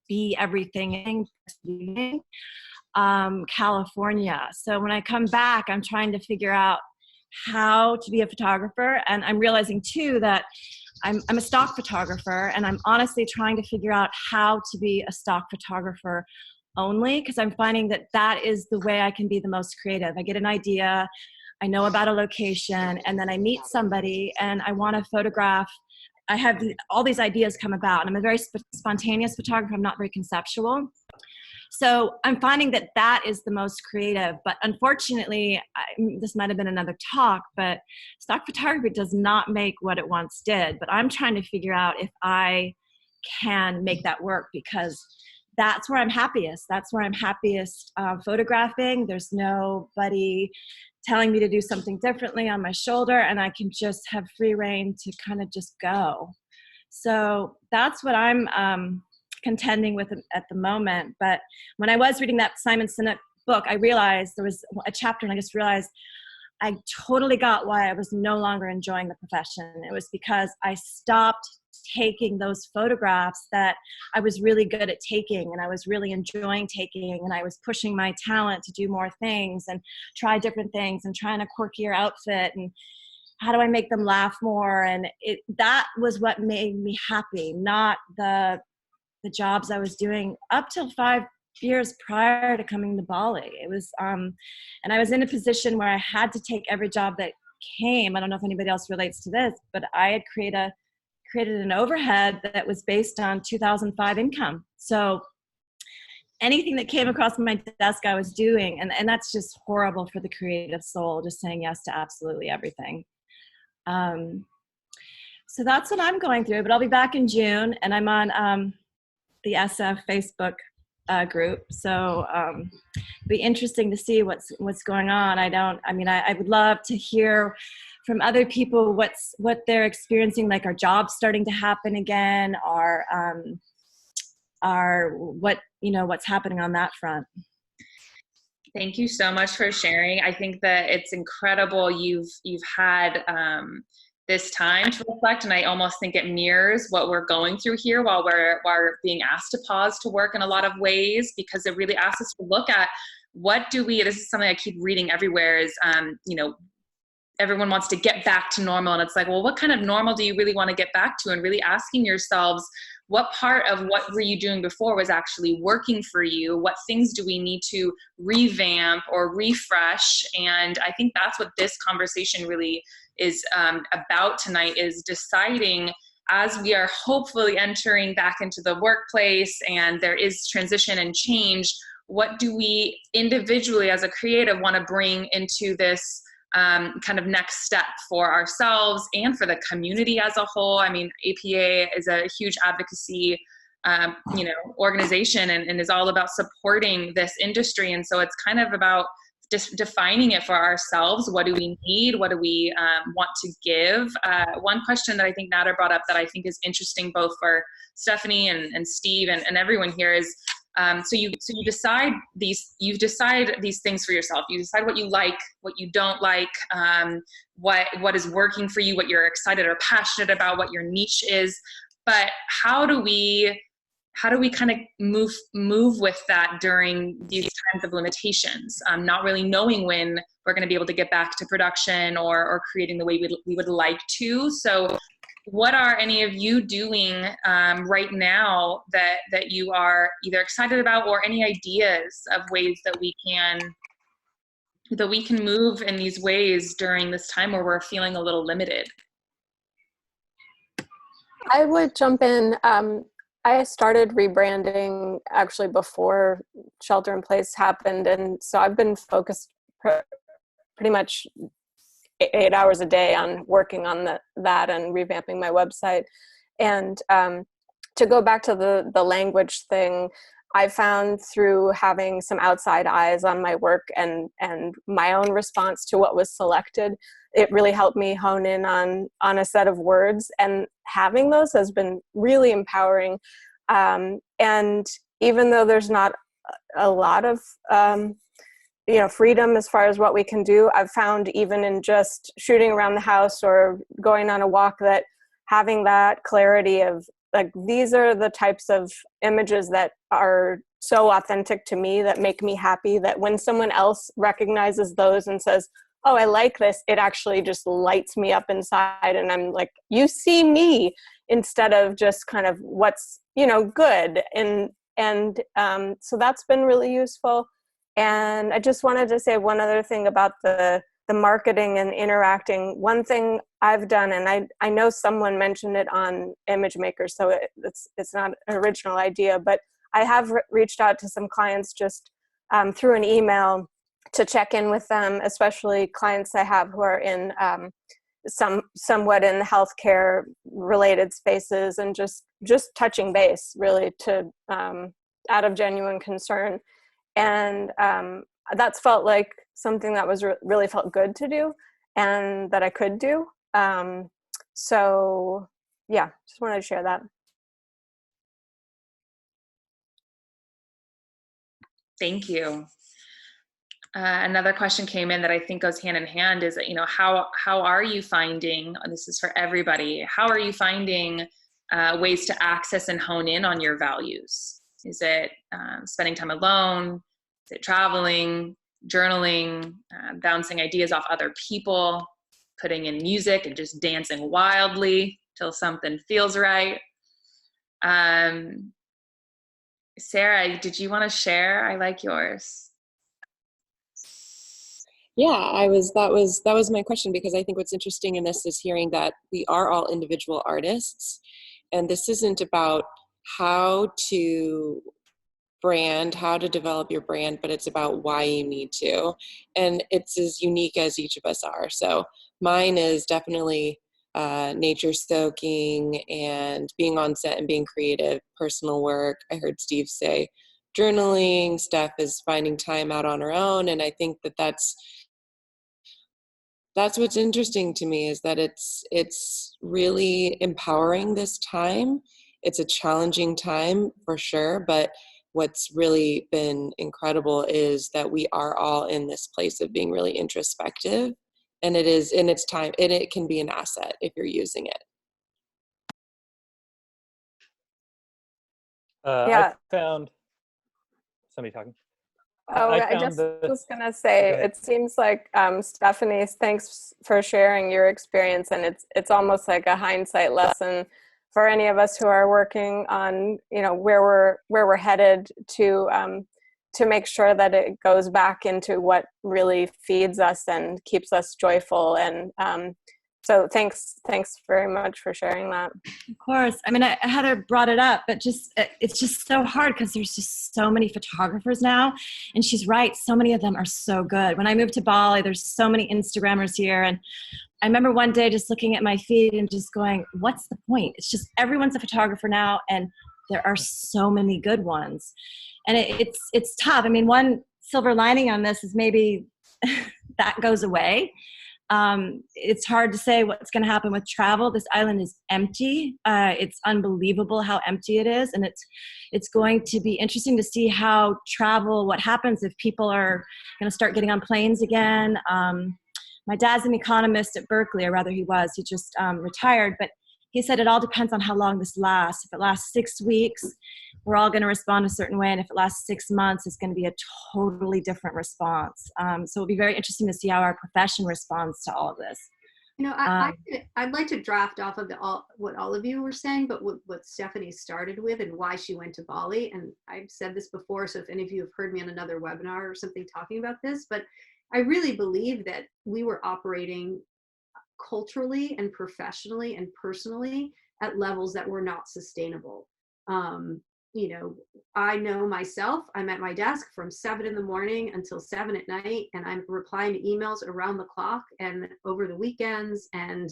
be everything in California. So when I come back, I'm trying to figure out how to be a photographer. And I'm realizing too that I'm a stock photographer, and I'm honestly trying to figure out how to be a stock photographer only, because I'm finding that is the way I can be the most creative. I get an idea, I know about a location, and then I meet somebody and I want to photograph have all these ideas come about. And I'm a very spontaneous photographer. I'm not very conceptual. So I'm finding that that is the most creative. But unfortunately, this might have been another talk, but stock photography does not make what it once did. But I'm trying to figure out if I can make that work, because that's where I'm happiest. That's where I'm happiest photographing. There's nobody telling me to do something differently on my shoulder, and I can just have free reign to kind of just go. So that's what I'm contending with at the moment. But when I was reading that Simon Sinek book, I realized there was a chapter, and I just realized I totally got why I was no longer enjoying the profession. It was because I stopped taking those photographs that I was really good at taking, and I was really enjoying taking, and I was pushing my talent to do more things and try different things and trying a quirkier outfit, and how do I make them laugh more? And that was what made me happy, not the jobs I was doing up till 5 years prior to coming to Bali. It was, and I was in a position where I had to take every job that came. I don't know if anybody else relates to this, but I had created an overhead that was based on 2005 income. So anything that came across my desk, I was doing, and that's just horrible for the creative soul, just saying yes to absolutely everything. So that's what I'm going through, but I'll be back in June, and I'm on the SF Facebook group. So it'll be interesting to see what's going on. I would love to hear from other people what they're experiencing, like, are jobs starting to happen again, or what's happening on that front. Thank you so much for sharing. I think that it's incredible you've had this time to reflect, and I almost think it mirrors what we're going through here while we're being asked to pause to work in a lot of ways, because it really asks us to look at this is something I keep reading everywhere is, everyone wants to get back to normal, and it's like, well, what kind of normal do you really want to get back to? And really asking yourselves, what part of what were you doing before was actually working for you? What things do we need to revamp or refresh? And I think that's what this conversation really is about tonight, is deciding, as we are hopefully entering back into the workplace and there is transition and change, what do we individually as a creative want to bring into this kind of next step for ourselves and for the community as a whole? I mean, APA is a huge advocacy organization and is all about supporting this industry. And so it's kind of about just defining it for ourselves. What do we need? What do we want to give? One question that I think Nader brought up that I think is interesting, both for Stephanie and Steve and everyone here, is so you decide these things for yourself. You decide what you like, what you don't like, what is working for you, what you're excited or passionate about, what your niche is. But how do we kind of move with that during these times of limitations, not really knowing when we're going to be able to get back to production or creating the way we would like to? So what are any of you doing right now that you are either excited about, or any ideas of ways that we can move in these ways during this time where we're feeling a little limited? I would jump in. I started rebranding actually before shelter in place happened. And so I've been focused pretty much 8 hours a day on working on that and revamping my website. And to go back to the language thing, I found through having some outside eyes on my work and my own response to what was selected, it really helped me hone in on a set of words, and having those has been really empowering. And even though there's not a lot of freedom as far as what we can do, I've found even in just shooting around the house or going on a walk, that having that clarity of, like, these are the types of images that are so authentic to me, that make me happy, that when someone else recognizes those and says, oh, I like this, it actually just lights me up inside. And I'm like, you see me, instead of just kind of what's, good. And so that's been really useful. And I just wanted to say one other thing about the the marketing and interacting. One thing I've done, and I know someone mentioned it on ImageMaker, so it's not an original idea, but I have reached out to some clients just through an email to check in with them, especially clients I have who are in somewhat in healthcare related spaces, and just touching base really to out of genuine concern. And that's felt like something that was really felt good to do and that I could do. So yeah, just wanted to share that. Thank you. Another question came in that I think goes hand in hand is that, how are you finding, this is for everybody, how are you finding ways to access and hone in on your values? Is it spending time alone? Is it traveling, journaling, bouncing ideas off other people, putting in music and just dancing wildly till something feels right? Sarah, did you want to share? I like yours. Yeah, that was my question, because I think what's interesting in this is hearing that we are all individual artists, and this isn't about how to brand, how to develop your brand, but it's about why you need to, and it's as unique as each of us are. So mine is definitely nature stoking and being on set and being creative, personal work. I heard Steve say journaling. Steph is finding time out on her own, and I think that's what's interesting to me, is that it's really empowering this time. It's a challenging time for sure, but what's really been incredible is that we are all in this place of being really introspective, and it is in its time, and it can be an asset if you're using it. Yeah. I found somebody talking. Oh, I just was going to say, it seems like, Stephanie, thanks for sharing your experience. And it's almost like a hindsight lesson for any of us who are working on, where we're headed to make sure that it goes back into what really feeds us and keeps us joyful. And so thanks very much for sharing that. Of course. I mean, Heather brought it up, but it's just so hard because there's just so many photographers now. And she's right. So many of them are so good. When I moved to Bali, there's so many Instagrammers here. And I remember one day just looking at my feed and just going, what's the point? It's just everyone's a photographer now. And there are so many good ones. And it's tough. I mean, one silver lining on this is maybe that goes away. It's hard to say what's going to happen with travel. This island is empty. It's unbelievable how empty it is. And it's going to be interesting to see how what happens if people are going to start getting on planes again. My dad's an economist at Berkeley, or rather he just retired, but he said it all depends on how long this lasts. If it lasts 6 weeks, we're all going to respond a certain way. And if it lasts 6 months, it's going to be a totally different response. So it'll be very interesting to see how our profession responds to all of this. I'd like to draft off of what all of you were saying, but what Stephanie started with and why she went to Bali. And I've said this before, so if any of you have heard me on another webinar or something talking about this, but I really believe that we were operating culturally and professionally and personally at levels that were not sustainable. I know myself, I'm at my desk from 7 in the morning until 7 at night, and I'm replying to emails around the clock and over the weekends. And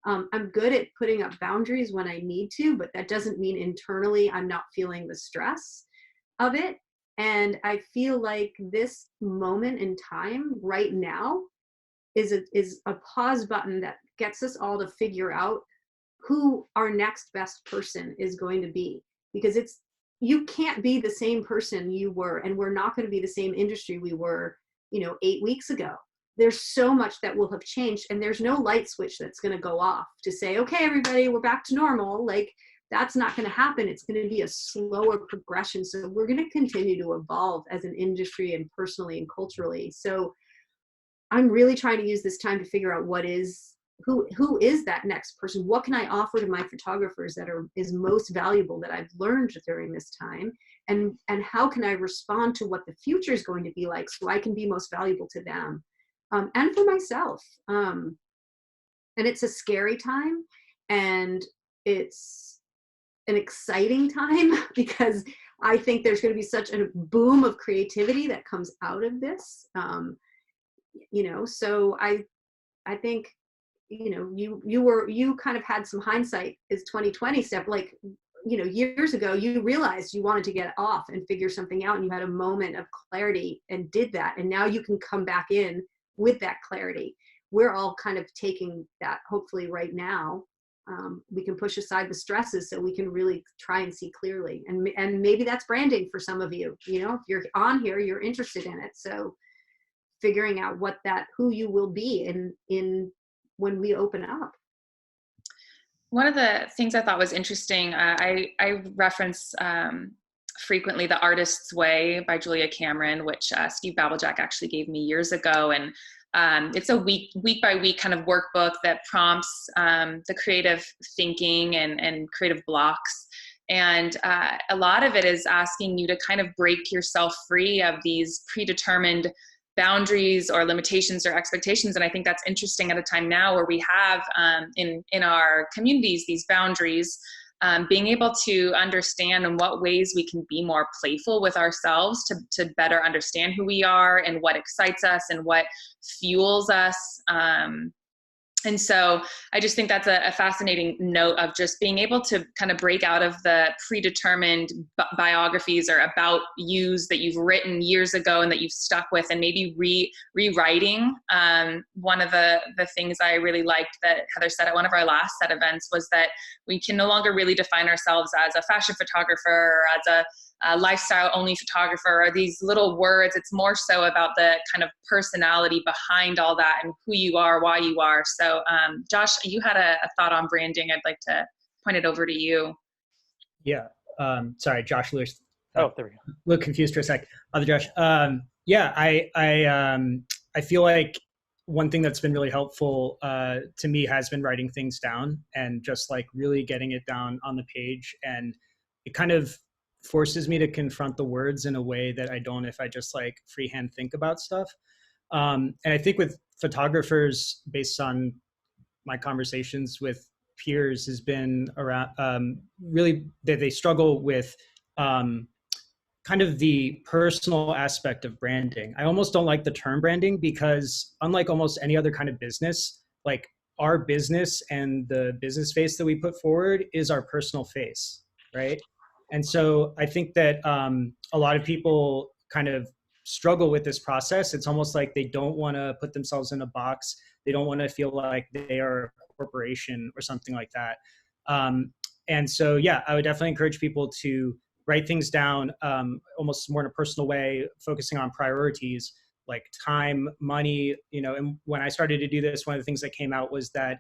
I'm good at putting up boundaries when I need to, but that doesn't mean internally I'm not feeling the stress of it. And I feel like this moment in time right now is a pause button that gets us all to figure out who our next best person is going to be, because you can't be the same person you were, and we're not going to be the same industry we were 8 weeks ago. There's so much that will have changed, and there's no light switch that's going to go off to say, okay, everybody, we're back to normal. Like, that's not going to happen. It's going to be a slower progression. So we're going to continue to evolve as an industry, and personally and culturally. So I'm really trying to use this time to figure out who is that next person? What can I offer to my photographers that is most valuable that I've learned during this time? And how can I respond to what the future is going to be like so I can be most valuable to them? and for myself. And it's a scary time, and it's an exciting time because I think there's going to be such a boom of creativity that comes out of this. So I think, you kind of had some hindsight as 2020 stuff, like, years ago, you realized you wanted to get off and figure something out, and you had a moment of clarity and did that. And now you can come back in with that clarity. We're all kind of taking that, hopefully right now. We can push aside the stresses so we can really try and see clearly. And maybe that's branding for some of you. If you're on here, you're interested in it. So figuring out who you will be in when we open up. One of the things I thought was interesting, I reference frequently The Artist's Way by Julia Cameron, which Steve Babblejack actually gave me years ago. And it's a week by week kind of workbook that prompts the creative thinking and creative blocks. And a lot of it is asking you to kind of break yourself free of these predetermined boundaries or limitations or expectations. And I think that's interesting at a time now where we have in our communities these boundaries, being able to understand in what ways we can be more playful with ourselves to better understand who we are and what excites us and what fuels us. And so I just think that's a fascinating note of just being able to kind of break out of the predetermined biographies or about yous that you've written years ago and that you've stuck with, and maybe rewriting. One of the things I really liked that Heather said at one of our last set events was that we can no longer really define ourselves as a fashion photographer or as a lifestyle only photographer or these little words. It's more so about the kind of personality behind all that and who you are, why you are. So Josh, you had a thought on branding. I'd like to point it over to you. Yeah. Sorry, Josh Lewis. Oh, there we go. A little confused for a sec. Other Josh. Yeah, I feel like one thing that's been really helpful to me has been writing things down and just like really getting it down on the page. And it kind of forces me to confront the words in a way that I don't if I just like freehand think about stuff. And I think with photographers, based on my conversations with peers, has been around really that they struggle with kind of the personal aspect of branding. I almost don't like the term branding because unlike almost any other kind of business, like our business and the business face that we put forward is our personal face, right? And so I think that a lot of people kind of struggle with this process. It's almost like they don't want to put themselves in a box. They don't want to feel like they are a corporation or something like that. And so, yeah, I would definitely encourage people to write things down almost more in a personal way, focusing on priorities like time, money, and when I started to do this, one of the things that came out was that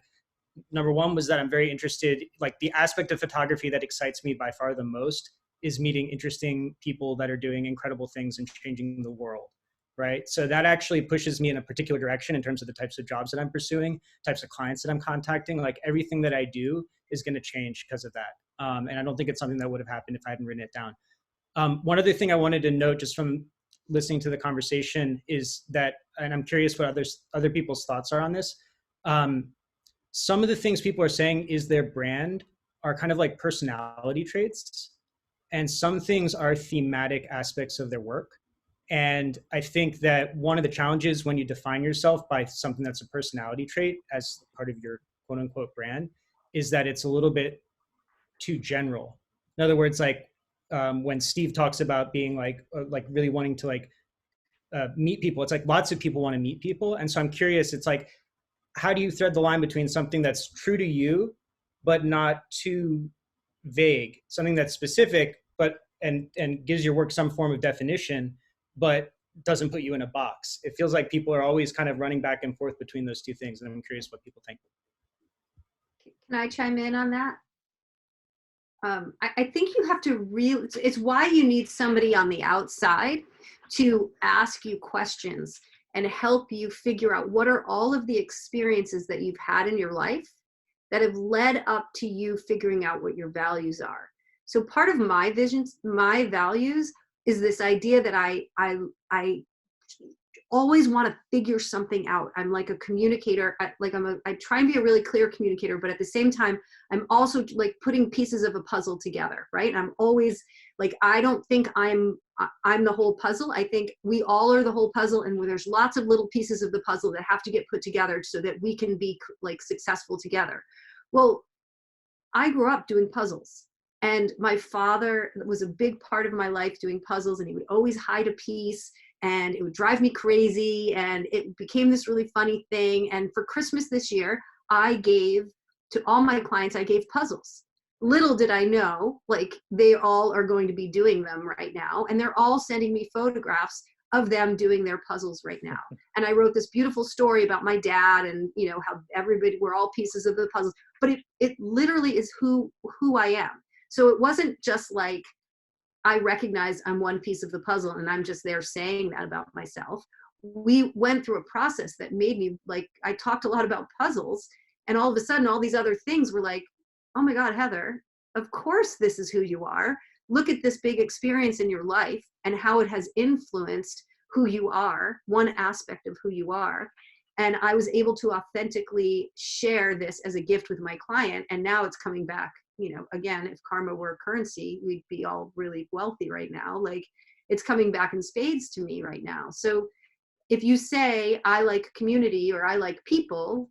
number one was that I'm very interested, like the aspect of photography that excites me by far the most is meeting interesting people that are doing incredible things and changing the world, right? So that actually pushes me in a particular direction in terms of the types of jobs that I'm pursuing, types of clients that I'm contacting. Like everything that I do is going to change because of that. And I don't think it's something that would have happened if I hadn't written it down. One other thing I wanted to note just from listening to the conversation is that, and I'm curious what other people's thoughts are on this. Some of the things people are saying is their brand are kind of like personality traits, and some things are thematic aspects of their work. And I think that one of the challenges when you define yourself by something that's a personality trait as part of your quote unquote brand is that it's a little bit too general. In other words, like when Steve talks about being like really wanting to meet people, it's like lots of people want to meet people. And so I'm curious, it's like, how do you thread the line between something that's true to you, but not too vague, something that's specific, but and gives your work some form of definition, but doesn't put you in a box? It feels like people are always kind of running back and forth between those two things. And I'm curious what people think. Can I chime in on that? I think you have to it's why you need somebody on the outside to ask you questions and help you figure out what are all of the experiences that you've had in your life that have led up to you figuring out what your values are. So part of my vision, my values, is this idea that I always want to figure something out. I'm like a communicator. I try and be a really clear communicator, but at the same time, I'm also like putting pieces of a puzzle together, right? I'm always like, I don't think I'm the whole puzzle. I think we all are the whole puzzle, and where there's lots of little pieces of the puzzle that have to get put together so that we can be like successful together. Well, I grew up doing puzzles, and my father was a big part of my life doing puzzles, and he would always hide a piece, and it would drive me crazy, and it became this really funny thing. And for Christmas this year, I gave to all my clients, I gave puzzles. Little did I know, like, they all are going to be doing them right now, and they're all sending me photographs of them doing their puzzles right now. And I wrote this beautiful story about my dad, and you know how everybody, we're all pieces of the puzzle, but it literally is who I am. So it wasn't just like, I recognize I'm one piece of the puzzle and I'm just there saying that about myself. We went through a process that made me, like, I talked a lot about puzzles, and all of a sudden all these other things were like, oh my God, Heather, of course this is who you are. Look at this big experience in your life and how it has influenced who you are, one aspect of who you are. And I was able to authentically share this as a gift with my client. And now it's coming back, you know, again, if karma were a currency, we'd be all really wealthy right now. Like, it's coming back in spades to me right now. So if you say, I like community or I like people,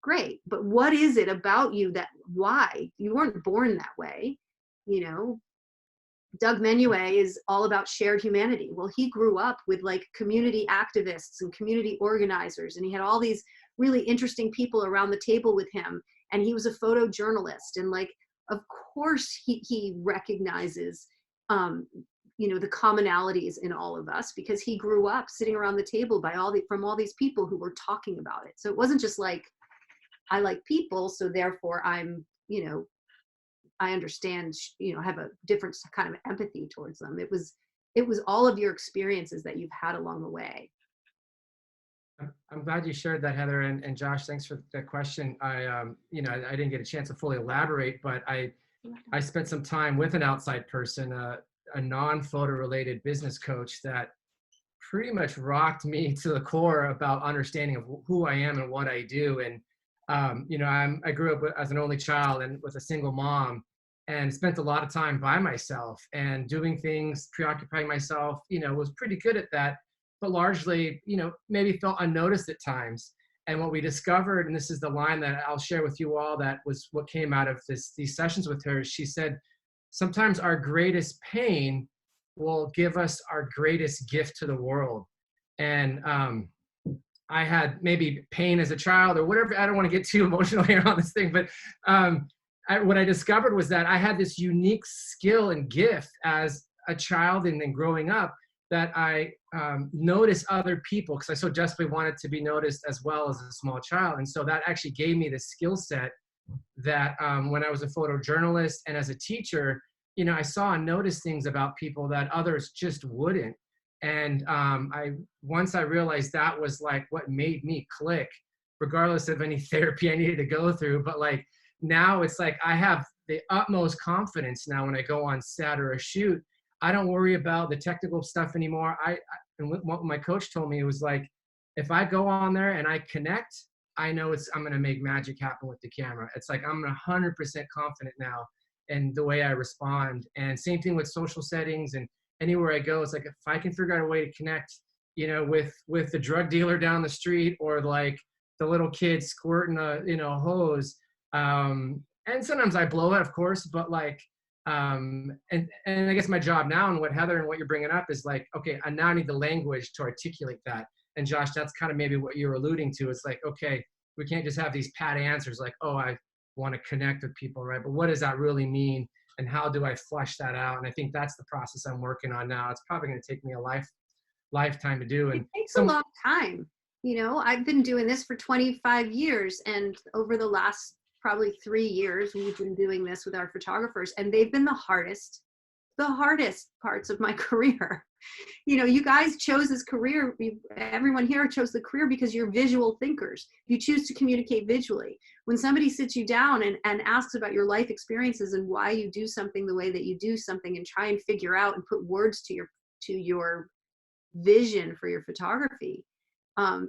great. But what is it about you that, why? You weren't born that way, you know? Doug Menuet is all about shared humanity. Well, he grew up with like community activists and community organizers, and he had all these really interesting people around the table with him. And he was a photojournalist, and like, of course he recognizes, you know, the commonalities in all of us, because he grew up sitting around the table from all these people who were talking about it. So it wasn't just like, I like people, so therefore I'm, you know, I understand, you know, have a different kind of empathy towards them. It was all of your experiences that you've had along the way. I'm glad you shared that, Heather, and Josh, thanks for the question. You know, I didn't get a chance to fully elaborate, but I spent some time with an outside person, a non-photo related business coach that pretty much rocked me to the core about understanding of who I am and what I do. And you know, I grew up as an only child and with a single mom, and spent a lot of time by myself and doing things, preoccupying myself, you know, was pretty good at that, but largely, you know, maybe felt unnoticed at times. And what we discovered, and this is the line that I'll share with you all, that was what came out of these sessions with her. She said, sometimes our greatest pain will give us our greatest gift to the world. And I had maybe pain as a child or whatever. I don't want to get too emotional here on this thing, but what I discovered was that I had this unique skill and gift as a child and then growing up, that I noticed other people, because I so desperately wanted to be noticed as well as a small child. And so that actually gave me the skill set that when I was a photojournalist and as a teacher, you know, I saw and noticed things about people that others just wouldn't. And once I realized that was like what made me click, regardless of any therapy I needed to go through. But like, now it's like I have the utmost confidence now when I go on set or a shoot. I don't worry about the technical stuff anymore. And what my coach told me, it was like, if I go on there and I connect, I know I'm going to make magic happen with the camera. It's like I'm 100% confident now in the way I respond. And same thing with social settings and anywhere I go. It's like, if I can figure out a way to connect, you know, with the drug dealer down the street, or like the little kid squirting a, you know, hose. And sometimes I blow it, of course, but like, and I guess my job now, and what Heather and what you're bringing up is like, okay, I now need the language to articulate that. And Josh, that's kind of maybe what you're alluding to. It's like, okay, we can't just have these pat answers like, oh, I want to connect with people, right? But what does that really mean? And how do I flesh that out? And I think that's the process I'm working on now. It's probably going to take me a lifetime to do. And it takes a long time. You know, I've been doing this for 25 years, and over the last probably 3 years, we've been doing this with our photographers, and they've been the hardest parts of my career. You know, you guys chose this career, everyone here chose the career because you're visual thinkers. You choose to communicate visually. When somebody sits you down and asks about your life experiences and why you do something the way that you do something, and try and figure out and put words to your vision for your photography.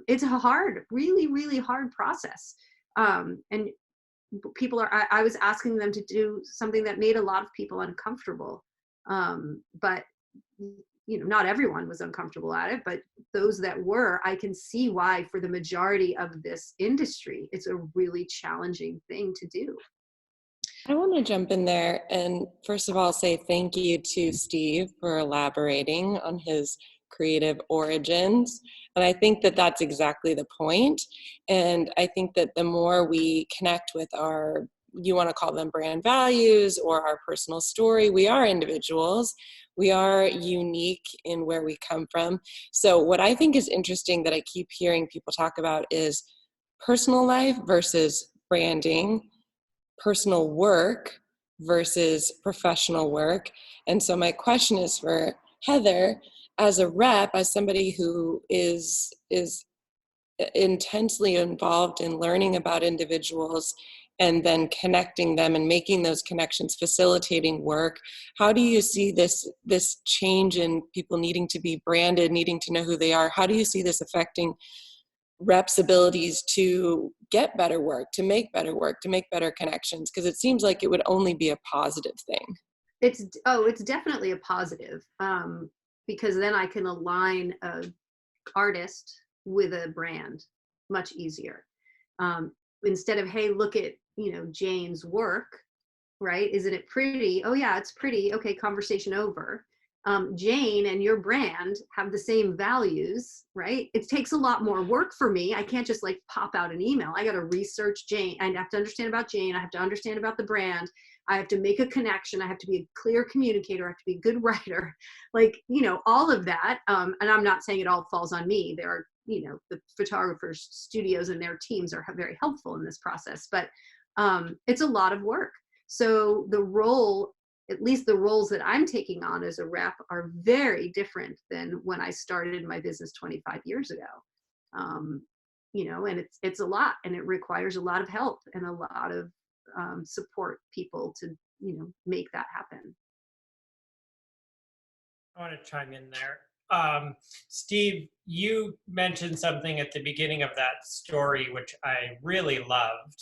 It's a hard, really, really hard process. And people are, I was asking them to do something that made a lot of people uncomfortable. But not everyone was uncomfortable at it, but those that were, I can see why for the majority of this industry, it's a really challenging thing to do. I want to jump in there and first of all say thank you to Steve for elaborating on his creative origins. And I think that that's exactly the point. And I think that the more we connect with our, you want to call them brand values or our personal story, we are individuals. We are unique in where we come from. So what I think is interesting that I keep hearing people talk about is personal life versus branding, personal work versus professional work. And so my question is for Heather, as a rep, as somebody who is intensely involved in learning about individuals and then connecting them and making those connections, facilitating work, how do you see this change in people needing to be branded, needing to know who they are? How do you see this affecting reps' abilities to get better work, to make better work, to make better connections? Because it seems like it would only be a positive thing. It's definitely a positive, because then I can align an artist with a brand much easier. Instead of, hey, look at Jane's work, right? Isn't it pretty? Oh yeah, it's pretty. Okay, conversation over. Jane and your brand have the same values, right? It takes a lot more work for me. I can't just like pop out an email. I got to research Jane. I have to understand about Jane. I have to understand about the brand. I have to make a connection. I have to be a clear communicator. I have to be a good writer, like, all of that. And I'm not saying it all falls on me. There are, the photographers, studios, and their teams are very helpful in this process, but it's a lot of work. So the role, at least the roles that I'm taking on as a rep, are very different than when I started my business 25 years ago. And it's a lot, and it requires a lot of help and a lot of support people to, make that happen. I want to chime in there. Steve, you mentioned something at the beginning of that story, which I really loved.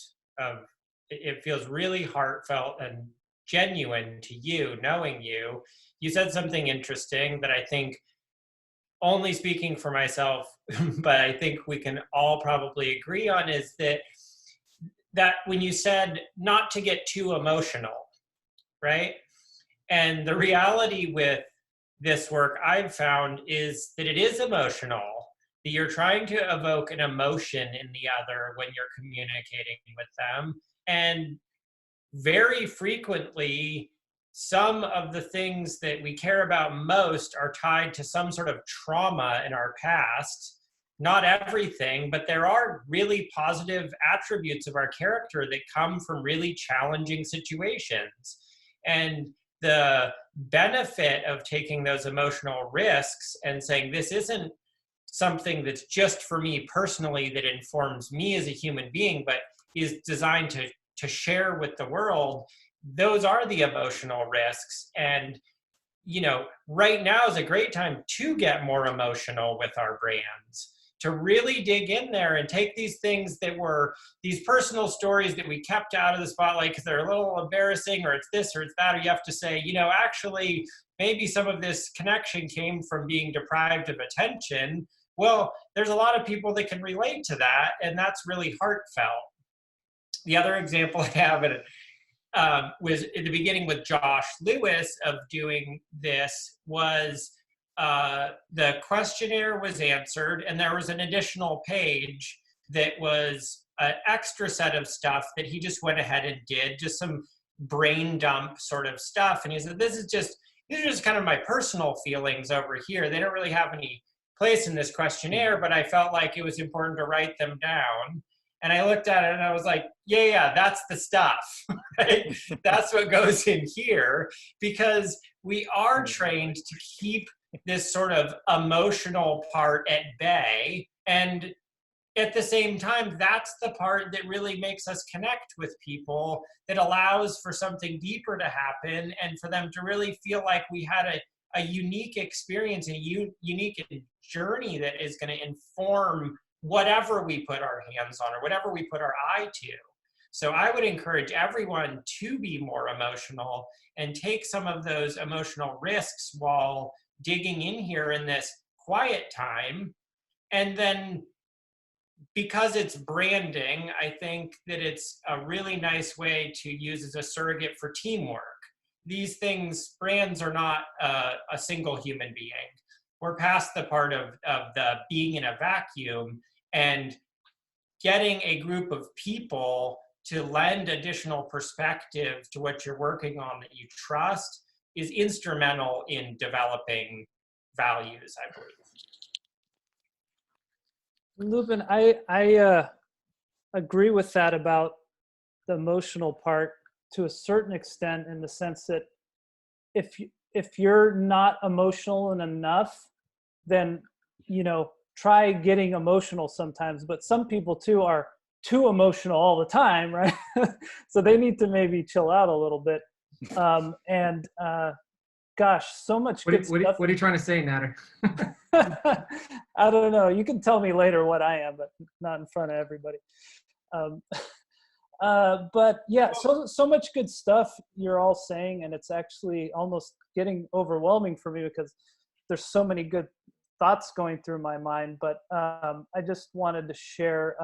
It feels really heartfelt and genuine to you, knowing you. You said something interesting that I think, only speaking for myself, but I think we can all probably agree on, is that when you said not to get too emotional, right? And the reality with this work I've found is that it is emotional, that you're trying to evoke an emotion in the other when you're communicating with them. And very frequently, some of the things that we care about most are tied to some sort of trauma in our past. Not everything, but there are really positive attributes of our character that come from really challenging situations. And the benefit of taking those emotional risks and saying, this isn't something that's just for me personally that informs me as a human being, but is designed to share with the world, those are the emotional risks. And, right now is a great time to get more emotional with our brands, to really dig in there and take these things that were these personal stories that we kept out of the spotlight because they're a little embarrassing, or it's this or it's that, or you have to say, actually, maybe some of this connection came from being deprived of attention. Well, there's a lot of people that can relate to that, and that's really heartfelt. The other example I have was at the beginning with Josh Lewis of doing this was the questionnaire was answered, and there was an additional page that was an extra set of stuff that he just went ahead and did, just some brain dump sort of stuff. And he said, these are just kind of my personal feelings over here. They don't really have any place in this questionnaire, but I felt like it was important to write them down. And I looked at it and I was like, yeah, that's the stuff, right? That's what goes in here, because we are trained to keep this sort of emotional part at bay. And at the same time, that's the part that really makes us connect with people, that allows for something deeper to happen and for them to really feel like we had a unique experience, a unique journey that is going to inform whatever we put our hands on or whatever we put our eye to. So I would encourage everyone to be more emotional and take some of those emotional risks while digging in here in this quiet time. And then because it's branding, I think that it's a really nice way to use as a surrogate for teamwork. These things, brands are not a single human being. We're past the part of the being in a vacuum, and getting a group of people to lend additional perspective to what you're working on that you trust is instrumental in developing values, I believe. Lupin, I agree with that about the emotional part to a certain extent, in the sense that if you're not emotional enough, then, you know, try getting emotional sometimes. But some people too are too emotional all the time, right? So they need to maybe chill out a little bit. Gosh, so much good stuff. What are you trying to say, Natter? I don't know. You can tell me later what I am, but not in front of everybody. But yeah, so much good stuff you're all saying, and it's actually almost getting overwhelming for me because there's so many good thoughts going through my mind. But I just wanted to share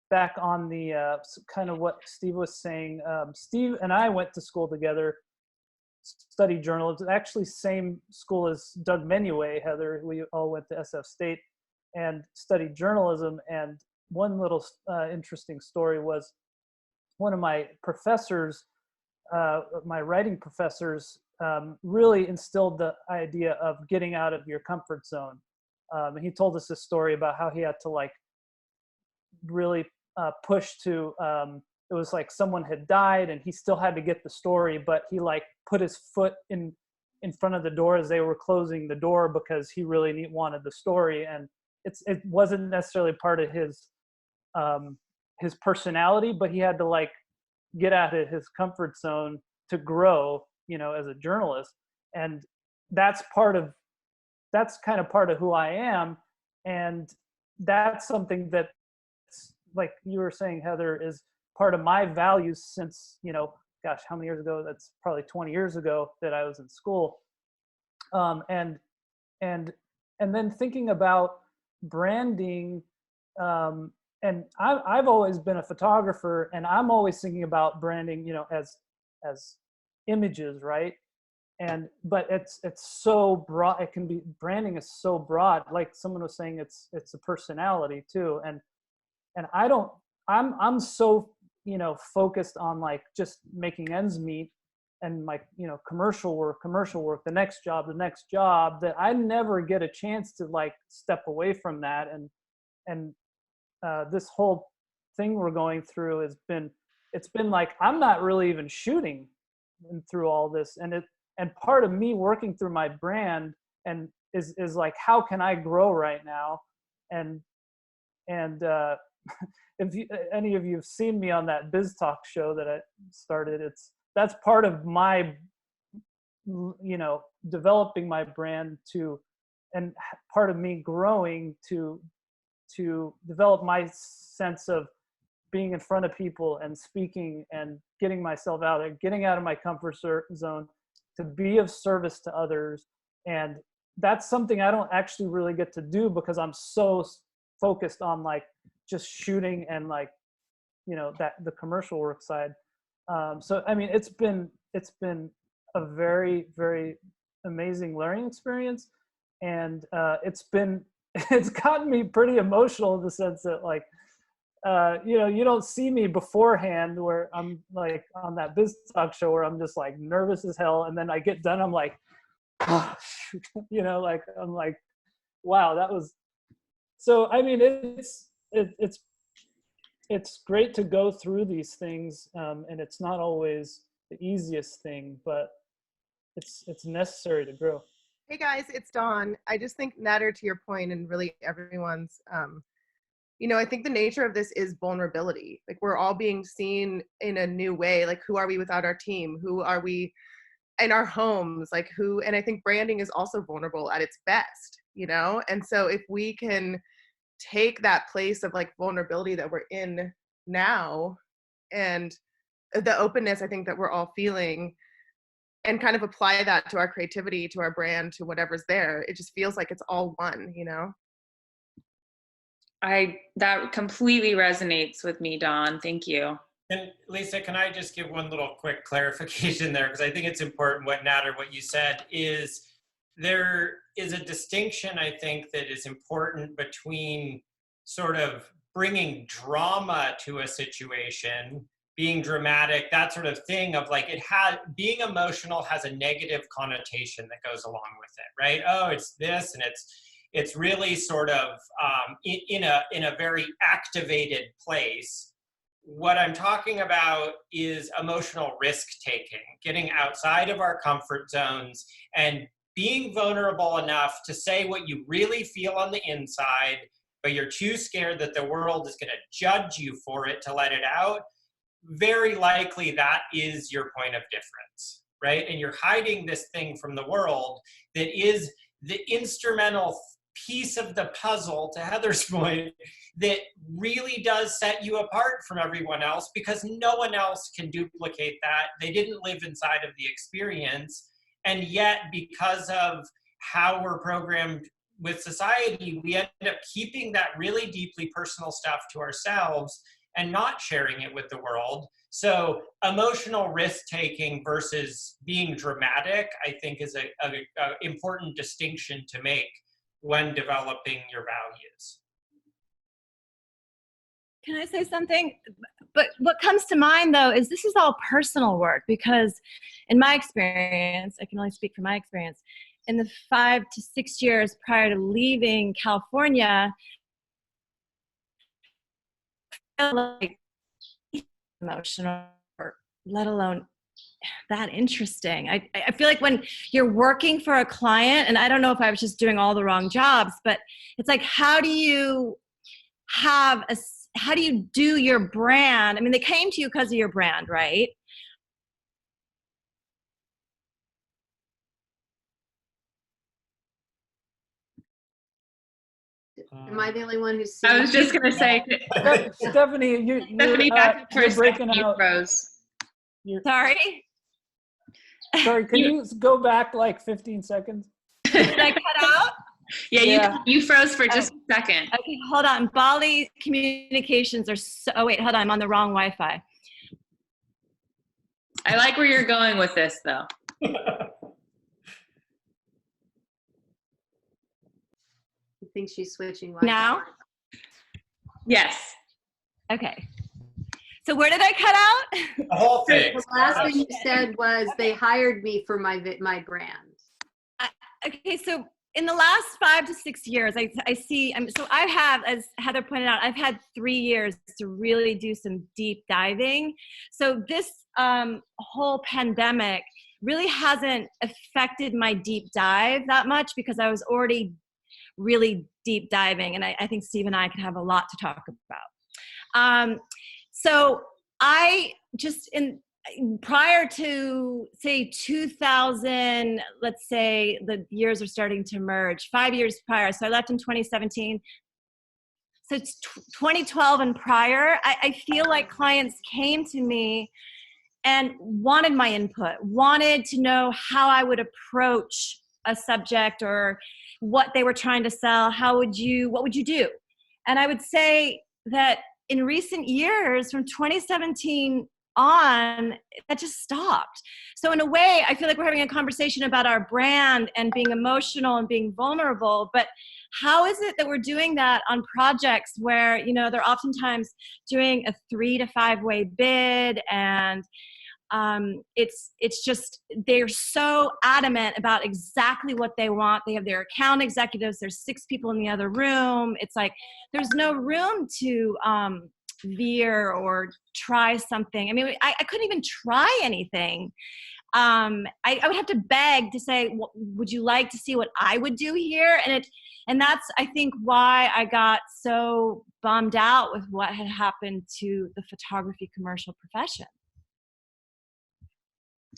back on the kind of what Steve was saying. Steve and I went to school together, studied journalism, actually same school as Doug Menuet, Heather. We all went to SF State and studied journalism. And one little interesting story was one of my professors, my writing professors, really instilled the idea of getting out of your comfort zone. And he told us this story about how he had to like really push to, it was like someone had died and he still had to get the story, but he like put his foot in front of the door as they were closing the door because he really wanted the story. And it wasn't necessarily part of his personality, but he had to like get out of his comfort zone to grow, you know, as a journalist. And that's kind of part of who I am. And that's something that, like you were saying, Heather, is part of my values since, you know, gosh, how many years ago? That's probably 20 years ago that I was in school. And then thinking about branding, and I've always been a photographer, and I'm always thinking about branding, you know, as images, right? But it's so broad. It can be, branding is so broad. Like someone was saying, it's a personality too. And I'm so, you know, focused on like just making ends meet and my, you know, commercial work, the next job, that I never get a chance to like step away from that. And this whole thing we're going through it's been like, I'm not really even shooting through all this. And part of me working through my brand and is like, how can I grow right now? And if any of you have seen me on that Biz Talk show that I started, that's part of my, you know, developing my brand and part of me growing to develop my sense of being in front of people and speaking and getting myself out there, getting out of my comfort zone to be of service to others. And that's something I don't actually really get to do because I'm so focused on like just shooting and like, you know, the commercial work side. So I mean, it's been a very, very amazing learning experience, and it's gotten me pretty emotional in the sense that like, you know, you don't see me beforehand where I'm like on that Biz Talk show where I'm just like nervous as hell, and then I get done, I'm like, oh, you know, like I'm like, wow, that was. So I mean, it's great to go through these things, and it's not always the easiest thing, but it's necessary to grow. Hey guys, it's Dawn. I just think, Natter, to your point, and really everyone's, you know, I think the nature of this is vulnerability. Like we're all being seen in a new way. Like who are we without our team? Who are we in our homes, like and I think branding is also vulnerable at its best, you know? And so if we can take that place of like vulnerability that we're in now and the openness I think that we're all feeling and kind of apply that to our creativity, to our brand, to whatever's there, it just feels like it's all one, you know? That completely resonates with me, Dawn. Thank you. And Lisa, can I just give one little quick clarification there? Because I think it's important what you said is there is a distinction, I think, that is important between sort of bringing drama to a situation, being dramatic, that sort of thing of like being emotional has a negative connotation that goes along with it, right? Oh, it's this, and it's really sort of in a very activated place. What I'm talking about is emotional risk-taking, getting outside of our comfort zones and being vulnerable enough to say what you really feel on the inside, but you're too scared that the world is going to judge you for it to let it out. Very likely that is your point of difference, right? And you're hiding this thing from the world that is the instrumental piece of the puzzle, to Heather's point, that really does set you apart from everyone else because no one else can duplicate that. They didn't live inside of the experience. And yet, because of how we're programmed with society, we end up keeping that really deeply personal stuff to ourselves and not sharing it with the world. So emotional risk-taking versus being dramatic, I think is a important distinction to make when developing your values. Can I say something? But what comes to mind though is this is all personal work, because in my experience, I can only speak from my experience, in the 5 to 6 years prior to leaving California, I felt like emotional, or let alone that interesting. I feel like when you're working for a client, and I don't know if I was just doing all the wrong jobs, but it's like, how do you do your brand? I mean, they came to you because of your brand, right? Am I the only one who's I was just going to say, Stephanie, you're breaking out. Sorry? Sorry, can you go back like 15 seconds? Did I cut out? Yeah, you froze for just a second. Okay, hold on. Bali communications are so, oh wait, hold on, I'm on the wrong Wi-Fi. I like where you're going with this though. I think she's switching Wi-Fi. Now? Yes. Okay. So where did I cut out? The whole thing. The last thing you said was they hired me for my brand. Okay, so in the last 5 to 6 years, I see, so I have, as Heather pointed out, I've had 3 years to really do some deep diving. So this whole pandemic really hasn't affected my deep dive that much because I was already really deep diving, and I think Steve and I could have a lot to talk about. So I just, prior to say 2000, let's say the years are starting to merge, 5 years prior. So I left in 2017. So it's 2012 and prior, I feel like clients came to me and wanted my input, wanted to know how I would approach a subject or what they were trying to sell. What would you do? And I would say that in recent years, from 2017 on, that just stopped. So in a way, I feel like we're having a conversation about our brand and being emotional and being vulnerable, but how is it that we're doing that on projects where, you know, they're oftentimes doing a 3 to 5 way bid, and it's just, they're so adamant about exactly what they want. They have their account executives, there's 6 people in the other room. It's like, there's no room to veer or try something. I mean, I couldn't even try anything. I would have to beg to say, would you like to see what I would do here? And that's, I think, why I got so bummed out with what had happened to the photography commercial profession.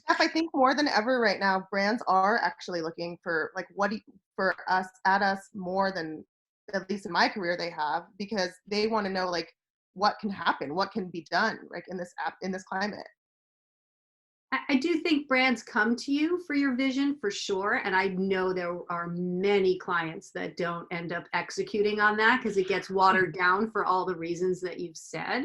Steph, I think more than ever right now, brands are actually looking for like for us at us more than, at least in my career, they have, because they want to know like what can happen, what can be done like in this climate. I do think brands come to you for your vision for sure. And I know there are many clients that don't end up executing on that because it gets watered down for all the reasons that you've said.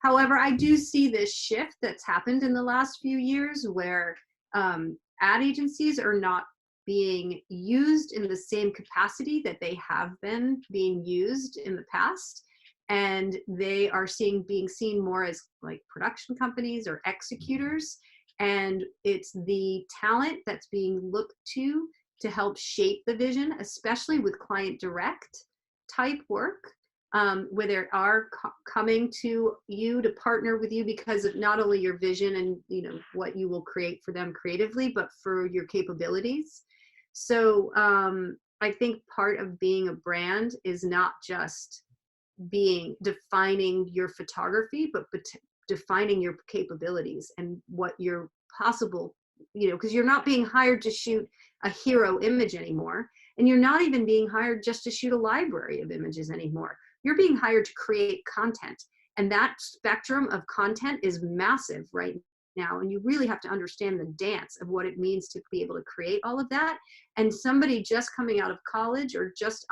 However, I do see this shift that's happened in the last few years where ad agencies are not being used in the same capacity that they have been being used in the past. And they are being seen more as like production companies or executors. And it's the talent that's being looked to help shape the vision, especially with client direct type work, where they are coming to you to partner with you because of not only your vision and what you will create for them creatively, but for your capabilities. So I think part of being a brand is not just defining your photography, but defining your capabilities and what your possible, because you're not being hired to shoot a hero image anymore, and you're not even being hired just to shoot a library of images anymore. You're being hired to create content, and that spectrum of content is massive right now, and you really have to understand the dance of what it means to be able to create all of that. And somebody just coming out of college or just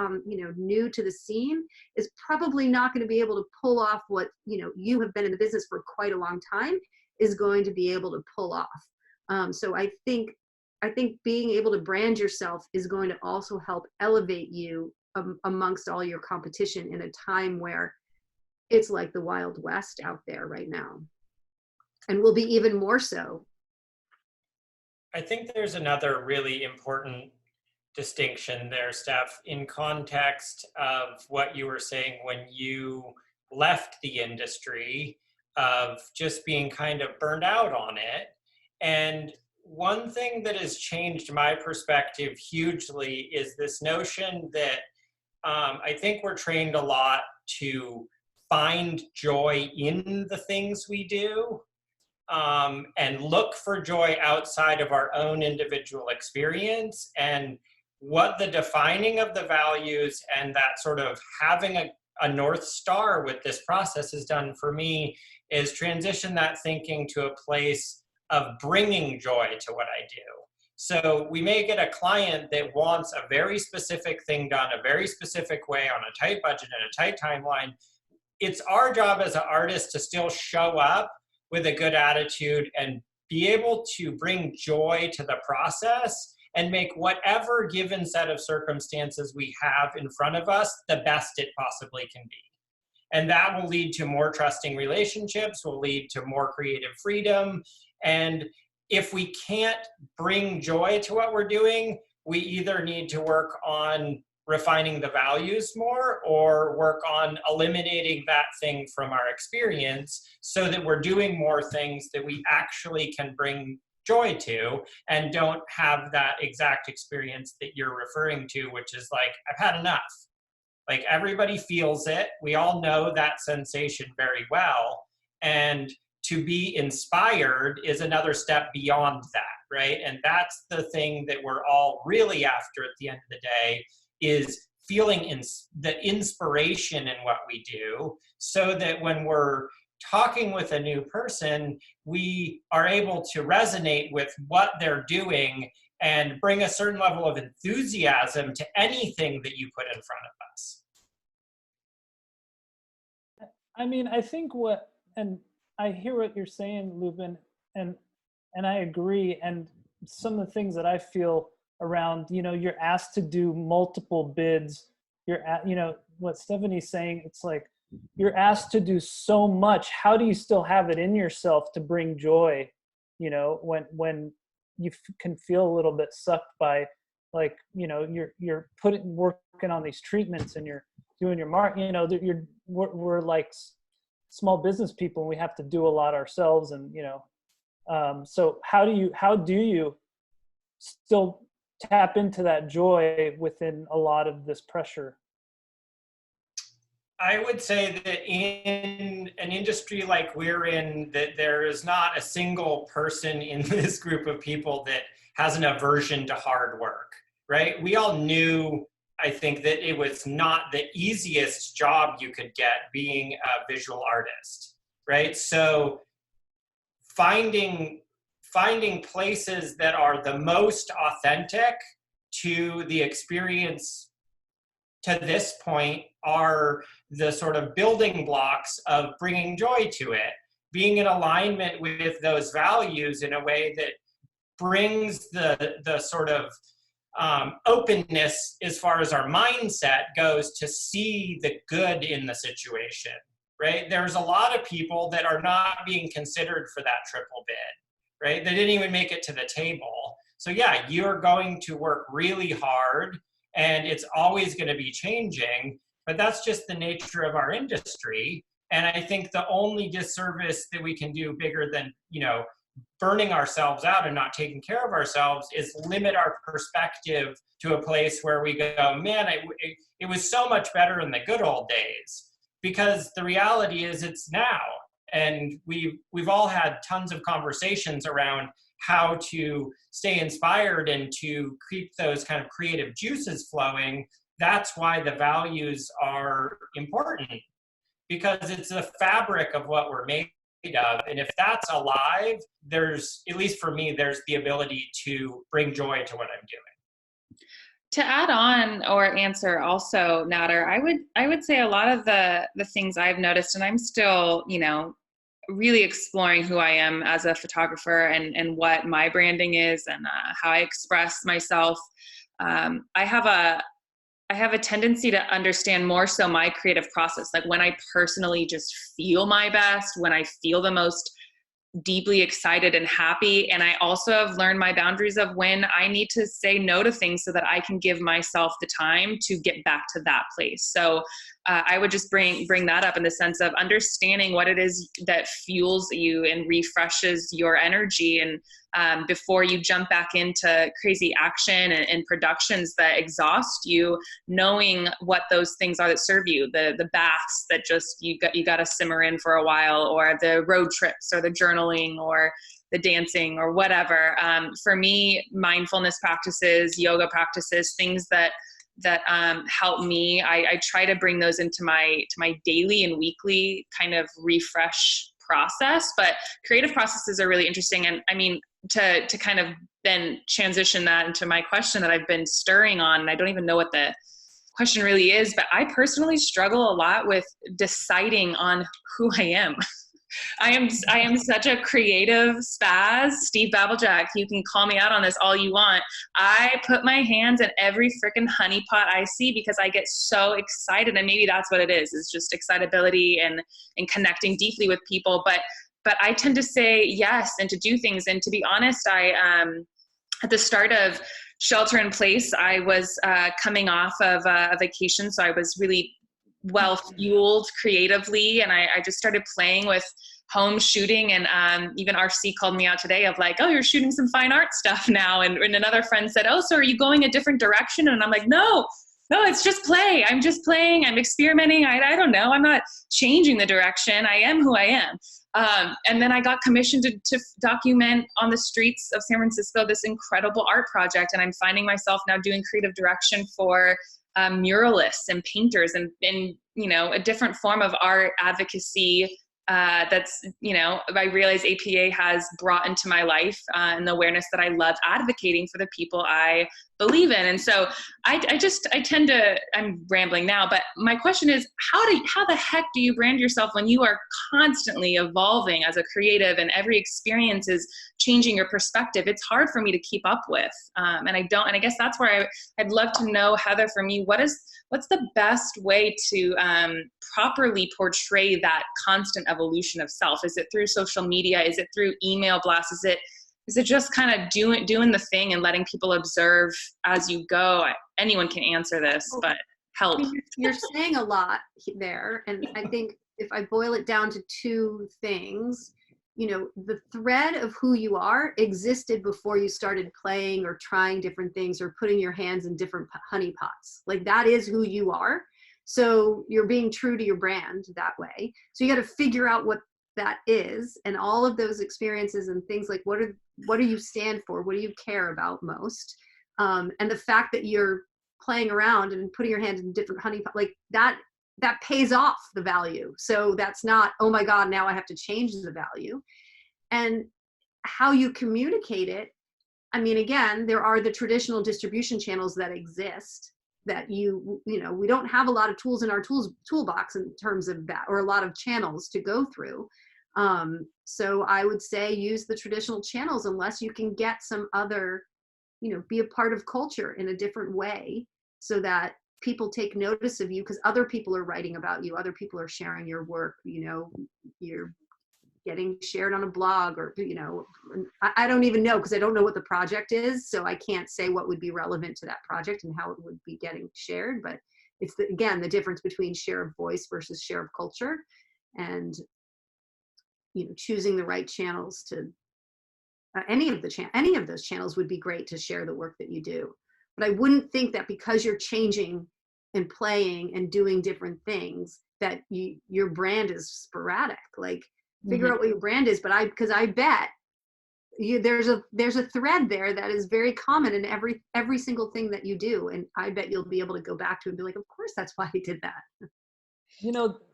new to the scene is probably not going to be able to pull off what you have been in the business for quite a long time is going to be able to pull off. So I think being able to brand yourself is going to also help elevate you amongst all your competition in a time where it's like the Wild West out there right now, and will be even more so. I think there's another really important distinction there, Steph, in context of what you were saying when you left the industry, of just being kind of burned out on it. And one thing that has changed my perspective hugely is this notion that I think we're trained a lot to find joy in the things we do, and look for joy outside of our own individual experience. And what the defining of the values and that sort of having a North Star with this process has done for me is transition that thinking to a place of bringing joy to what I do. So we may get a client that wants a very specific thing done a very specific way on a tight budget and a tight timeline. It's our job as an artist to still show up with a good attitude and be able to bring joy to the process and make whatever given set of circumstances we have in front of us the best it possibly can be. And that will lead to more trusting relationships, will lead to more creative freedom. And if we can't bring joy to what we're doing, we either need to work on refining the values more or work on eliminating that thing from our experience so that we're doing more things that we actually can bring joy to and don't have that exact experience that you're referring to, which is like, I've had enough. Like, everybody feels it. We all know that sensation very well. And to be inspired is another step beyond that, right? And that's the thing that we're all really after at the end of the day, is feeling the inspiration in what we do, so that when we're talking with a new person, we are able to resonate with what they're doing and bring a certain level of enthusiasm to anything that you put in front of us. I mean, I think and I hear what you're saying, Lupine, and I agree. And some of the things that I feel around, you're asked to do multiple bids. You're at, what Stephanie's saying, it's like, you're asked to do so much. How do you still have it in yourself to bring joy, when you can feel a little bit sucked by, like, you're working on these treatments and you're doing your we're like small business people, and we have to do a lot ourselves. And, so how do you still tap into that joy within a lot of this pressure? I would say that in an industry like we're in, that there is not a single person in this group of people that has an aversion to hard work, right? We all knew, I think, that it was not the easiest job you could get being a visual artist, right? So finding places that are the most authentic to the experience to this point are the sort of building blocks of bringing joy to it, being in alignment with those values in a way that brings the sort of openness as far as our mindset goes to see the good in the situation, right? There's a lot of people that are not being considered for that triple bid, right? They didn't even make it to the table. So yeah, you're going to work really hard and it's always going to be changing, but that's just the nature of our industry. And I think the only disservice that we can do bigger than, burning ourselves out and not taking care of ourselves is limit our perspective to a place where we go, man, it was so much better in the good old days. Because the reality is it's now. And we've all had tons of conversations around how to stay inspired and to keep those kind of creative juices flowing. That's why the values are important, because it's the fabric of what we're made of. And if that's alive, there's, at least for me, there's the ability to bring joy to what I'm doing. To add on or answer also, Nader, I would say a lot of the things I've noticed, and I'm still, really exploring who I am as a photographer and what my branding is and how I express myself. I have a tendency to understand more so my creative process, like when I personally just feel my best, when I feel the most deeply excited and happy. And I also have learned my boundaries of when I need to say no to things so that I can give myself the time to get back to that place. So I would just bring that up in the sense of understanding what it is that fuels you and refreshes your energy. And before you jump back into crazy action and productions that exhaust you, knowing what those things are that serve you, the baths that just you got to simmer in for a while, or the road trips or the journaling or the dancing or whatever. For me, mindfulness practices, yoga practices, things that help me. I try to bring those into my daily and weekly kind of refresh process. But creative processes are really interesting. And I mean, to kind of then transition that into my question that I've been stirring on, and I don't even know what the question really is, but I personally struggle a lot with deciding on who I am. I am such a creative spaz. Steve Babblejack, you can call me out on this all you want. I put my hands in every freaking honeypot I see because I get so excited, and maybe that's what it is. It's just excitability and connecting deeply with people. But I tend to say yes and to do things. And to be honest, I at the start of shelter in place, I was coming off of a vacation, so I was really well fueled creatively, and I just started playing with home shooting. And even RC called me out today of like, oh, you're shooting some fine art stuff now. And another friend said, oh, so are you going a different direction? And I'm like, no, it's just play. I'm just playing. I'm experimenting. I don't know. I'm not changing the direction. I am who I am. And then I got commissioned to document on the streets of San Francisco this incredible art project. And I'm finding myself now doing creative direction for muralists and painters and a different form of art advocacy that's, I realize APA has brought into my life and the awareness that I love advocating for the people I believe in. And so I'm rambling now, but my question is, how the heck do you brand yourself when you are constantly evolving as a creative and every experience is changing your perspective? It's hard for me to keep up with. And I guess that's where I'd love to know, Heather, from you, what's the best way to properly portray that constant evolution of self? Is it through social media? Is it through email blasts? Is it just kind of doing the thing and letting people observe as you go? Anyone can answer this, but help. You're saying a lot there. And I think if I boil it down to two things, the thread of who you are existed before you started playing or trying different things or putting your hands in different honeypots. Like, that is who you are. So you're being true to your brand that way. So you got to figure out what that is, and all of those experiences and things like what do you stand for? What do you care about most? And the fact that you're playing around and putting your hand in different honey, like that pays off the value. So that's not, oh my God, now I have to change the value. And how you communicate it, I mean, again, there are the traditional distribution channels that exist that we don't have a lot of tools in our toolbox in terms of that, or a lot of channels to go through. So I would say use the traditional channels unless you can get some other, be a part of culture in a different way so that people take notice of you because other people are writing about you, other people are sharing your work, you're getting shared on a blog, or I don't even know, because I don't know what the project is, so I can't say what would be relevant to that project and how it would be getting shared. But it's again the difference between share of voice versus share of culture, and choosing the right channels to any of those channels would be great to share the work that you do. But I wouldn't think that because you're changing and playing and doing different things that your brand is sporadic. Like, figure out what your brand is. But because I bet there's a thread there that is very common in every single thing that you do, and I bet you'll be able to go back to it and be like, of course that's why I did that.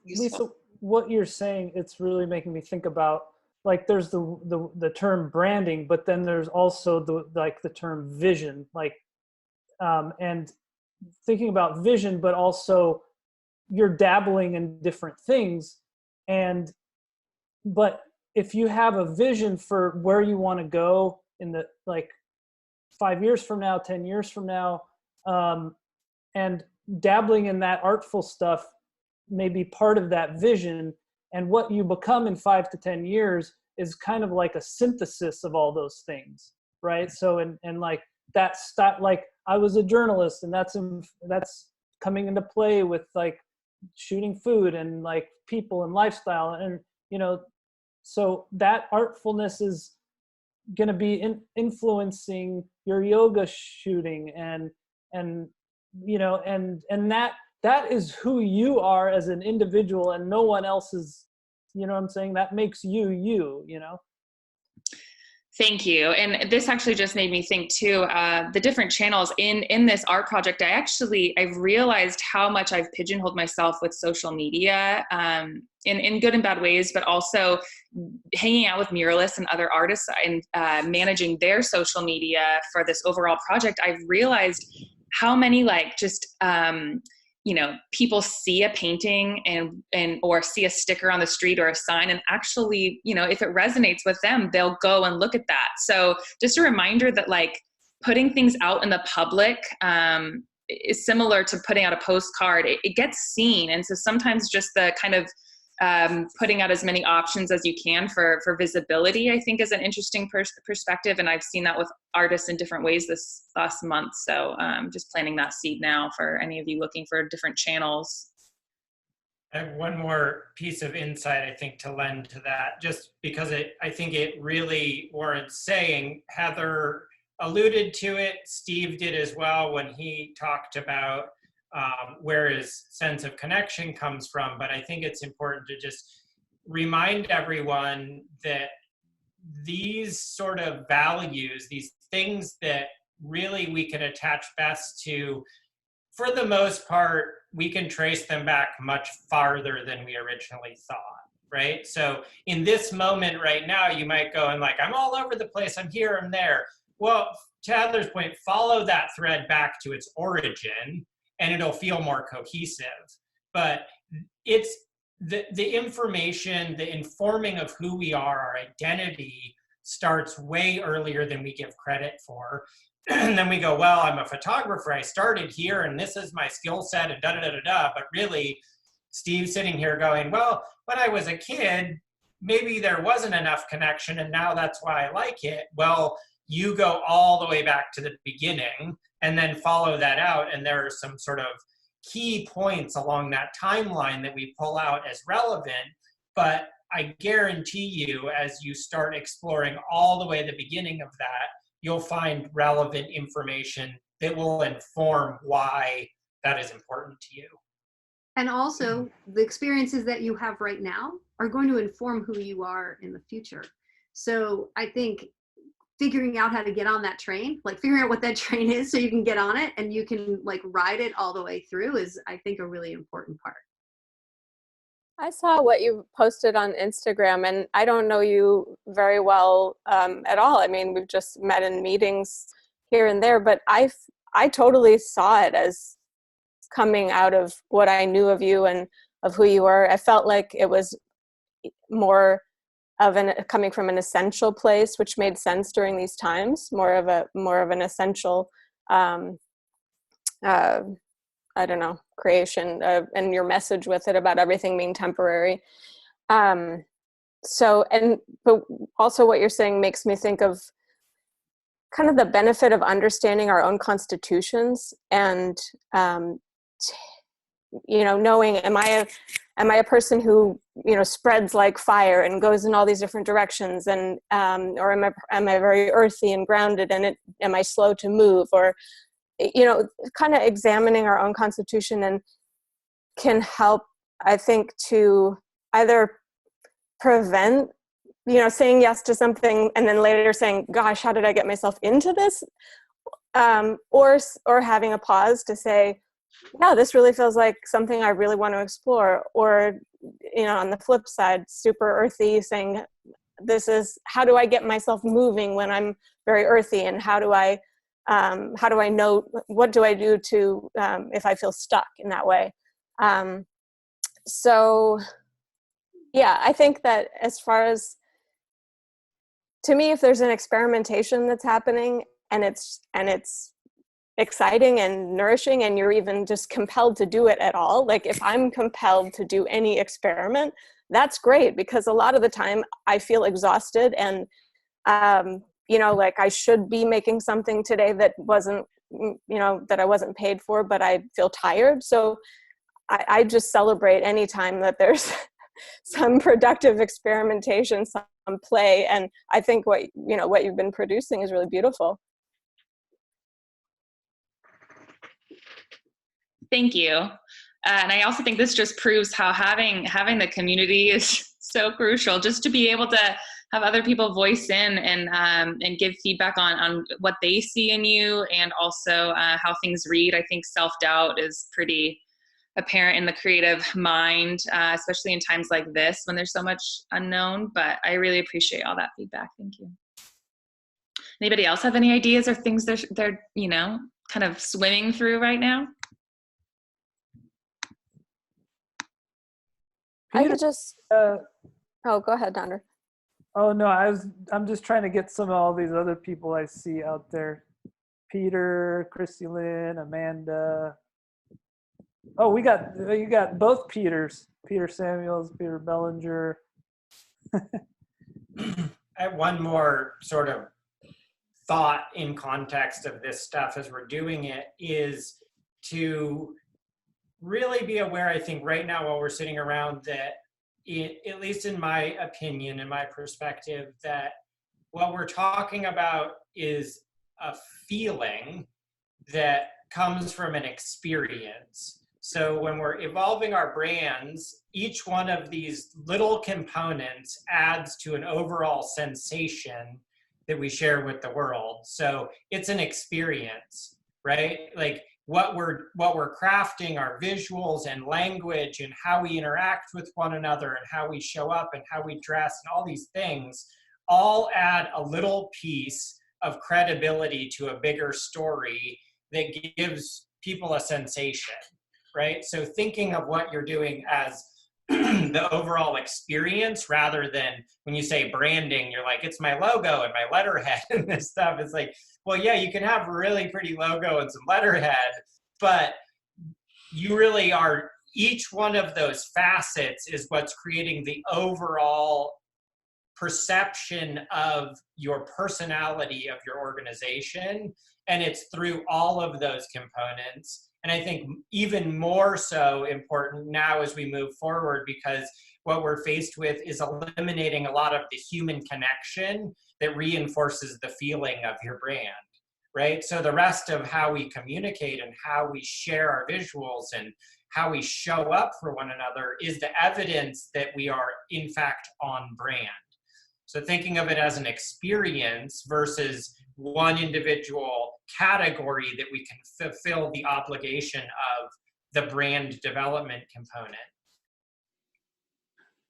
Lisa, what you're saying, it's really making me think about, like, there's the term branding, but then there's also the term vision, like, and thinking about vision, but also you're dabbling in different things. But if you have a vision for where you want to go in the, like, 5 years from now, 10 years from now, and dabbling in that artful stuff may be part of that vision, and what you become in 5 to 10 years is kind of like a synthesis of all those things, right? So, and like like I was a journalist, and that's coming into play with like shooting food and like people and lifestyle, and so that artfulness is going to be influencing your yoga shooting, and that is who you are as an individual, and no one else is, what I'm saying? That makes you. Thank you. And this actually just made me think too, the different channels in this art project. I've realized how much I've pigeonholed myself with social media, in good and bad ways, but also hanging out with muralists and other artists and managing their social media for this overall project. I've realized how many people see a painting and or see a sticker on the street or a sign, and actually, if it resonates with them, they'll go and look at that. So just a reminder that, like, putting things out in the public is similar to putting out a postcard. It gets seen. And so sometimes just the kind of putting out as many options as you can for visibility, I think, is an interesting perspective. And I've seen that with artists in different ways this last month. So just planting that seed now for any of you looking for different channels. I have one more piece of insight, I think, to lend to that, just because I think it really warrants saying. Heather alluded to it, Steve did as well when he talked about where his sense of connection comes from. But I think it's important to just remind everyone that these sort of values, these things that really we can attach best to, for the most part, we can trace them back much farther than we originally thought, right? So in this moment right now, you might go and like, I'm all over the place, I'm here, I'm there. Well, to Heather's point, follow that thread back to its origin, and it'll feel more cohesive. But it's the information, the informing of who we are, our identity, starts way earlier than we give credit for. And then we go, well, I'm a photographer, I started here, and this is my skill set, and da-da-da-da-da. But really, Steve's sitting here going, well, when I was a kid, maybe there wasn't enough connection, and now that's why I like it. Well, you go all the way back to the beginning and then follow that out. And there are some sort of key points along that timeline that we pull out as relevant. But I guarantee you, as you start exploring all the way at the beginning of that, you'll find relevant information that will inform why that is important to you. And also, the experiences that you have right now are going to inform who you are in the future. So I think figuring out how to get on that train, like figuring out what that train is so you can get on it and you can like ride it all the way through is, I think, a really important part. I saw what you posted on Instagram, and I don't know you very well at all. I mean, we've just met in meetings here and there, but I totally saw it as coming out of what I knew of you and of who you were. I felt like it was more of coming from an essential place, which made sense during these times. More of an essential, I don't know, creation, and your message with it about everything being temporary. But also what you're saying makes me think of kind of the benefit of understanding our own constitutions and, knowing, am I a person who, spreads like fire and goes in all these different directions, and, or am I very earthy and grounded, and am I slow to move, or, kind of examining our own constitution and can help, I think, to either prevent, saying yes to something and then later saying, gosh, how did I get myself into this? Or having a pause to say, yeah, this really feels like something I really want to explore. Or, on the flip side, super earthy, saying, how do I get myself moving when I'm very earthy? And how do I know, what do I do to, if I feel stuck in that way? So yeah, I think that as far as, to me, if there's an experimentation that's happening and it's exciting and nourishing, and you're even just compelled to do it at all, like if I'm compelled to do any experiment, that's great, because a lot of the time I feel exhausted and, like I should be making something today that wasn't, that I wasn't paid for, but I feel tired. So I just celebrate any time that there's some productive experimentation, some play. And I think what you've been producing is really beautiful. Thank you. And I also think this just proves how having the community is so crucial, just to be able to have other people voice in and give feedback on what they see in you, and also how things read. I think self-doubt is pretty apparent in the creative mind, especially in times like this when there's so much unknown, but I really appreciate all that feedback. Thank you. Anybody else have any ideas or things they're kind of swimming through right now? I could just, go ahead, Donder. Oh no, I'm just trying to get some of all these other people I see out there. Peter, Christy Lynn, Amanda. Oh, you got both Peters. Peter Samuels, Peter Bellinger. I have one more sort of thought in context of this stuff as we're doing it, is to really be aware, I think right now while we're sitting around, that at least in my opinion, in my perspective, that what we're talking about is a feeling that comes from an experience. So when we're evolving our brands, each one of these little components adds to an overall sensation that we share with the world. So it's an experience, right? Like what we're crafting, our visuals and language and how we interact with one another and how we show up and how we dress and all these things all add a little piece of credibility to a bigger story that gives people a sensation, right? So thinking of what you're doing as the overall experience, rather than when you say branding, you're like, it's my logo and my letterhead and this stuff. It's like, well, yeah, you can have a really pretty logo and some letterhead, but you really are, each one of those facets is what's creating the overall perception of your personality of your organization. And it's through all of those components. And I think even more so important now as we move forward, because what we're faced with is eliminating a lot of the human connection that reinforces the feeling of your brand, right? So the rest of how we communicate and how we share our visuals and how we show up for one another is the evidence that we are in fact on brand. So thinking of it as an experience versus one individual category that we can fulfill the obligation of the brand development component.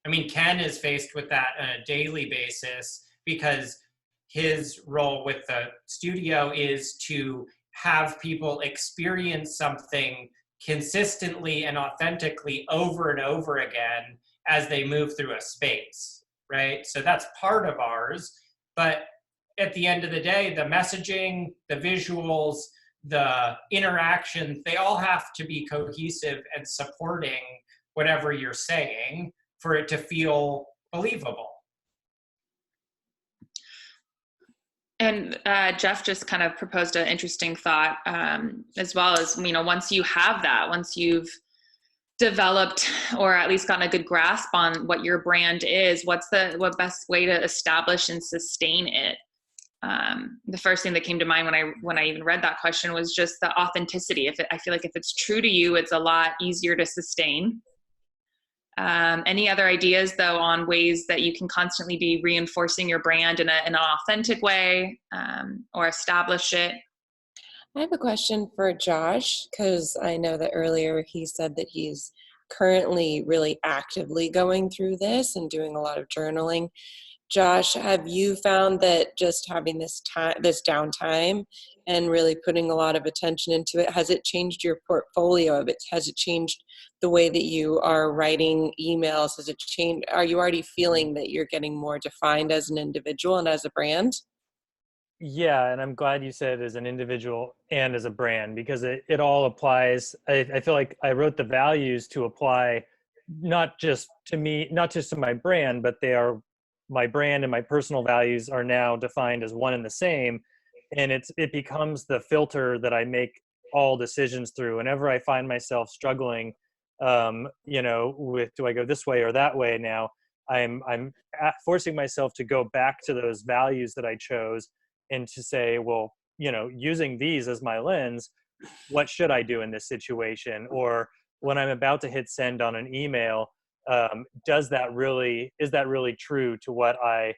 I mean, Ken is faced with that on a daily basis because his role with the studio is to have people experience something consistently and authentically over and over again as they move through a space, right? So that's part of ours. But at the end of the day, the messaging, the visuals, the interactions, they all have to be cohesive and supporting whatever you're saying for it to feel believable. And Jeff just kind of proposed an interesting thought, as well as, you know, once you have that, once you've developed or at least gotten a good grasp on what your brand is, what best way to establish and sustain it? The first thing that came to mind when I even read that question was just the authenticity. I feel like if it's true to you, it's a lot easier to sustain. Any other ideas though on ways that you can constantly be reinforcing your brand in an authentic way, or establish it? I have a question for Josh, because I know that earlier he said that he's currently really actively going through this and doing a lot of journaling. Josh, have you found that just having this downtime and really putting a lot of attention into it, has it changed your portfolio of it? Has it changed the way that you are writing emails? Has it changed? Are you already feeling that you're getting more defined as an individual and as a brand? Yeah, and I'm glad you said as an individual and as a brand, because it all applies. I feel like I wrote the values to apply not just to me, not just to my brand, but they are my brand and my personal values are now defined as one and the same. And it becomes the filter that I make all decisions through. Whenever I find myself struggling, you know, with do I go this way or that way now, I'm forcing myself to go back to those values that I chose and to say, well, you know, using these as my lens, what should I do in this situation? Or when I'm about to hit send on an email, is that really true to what I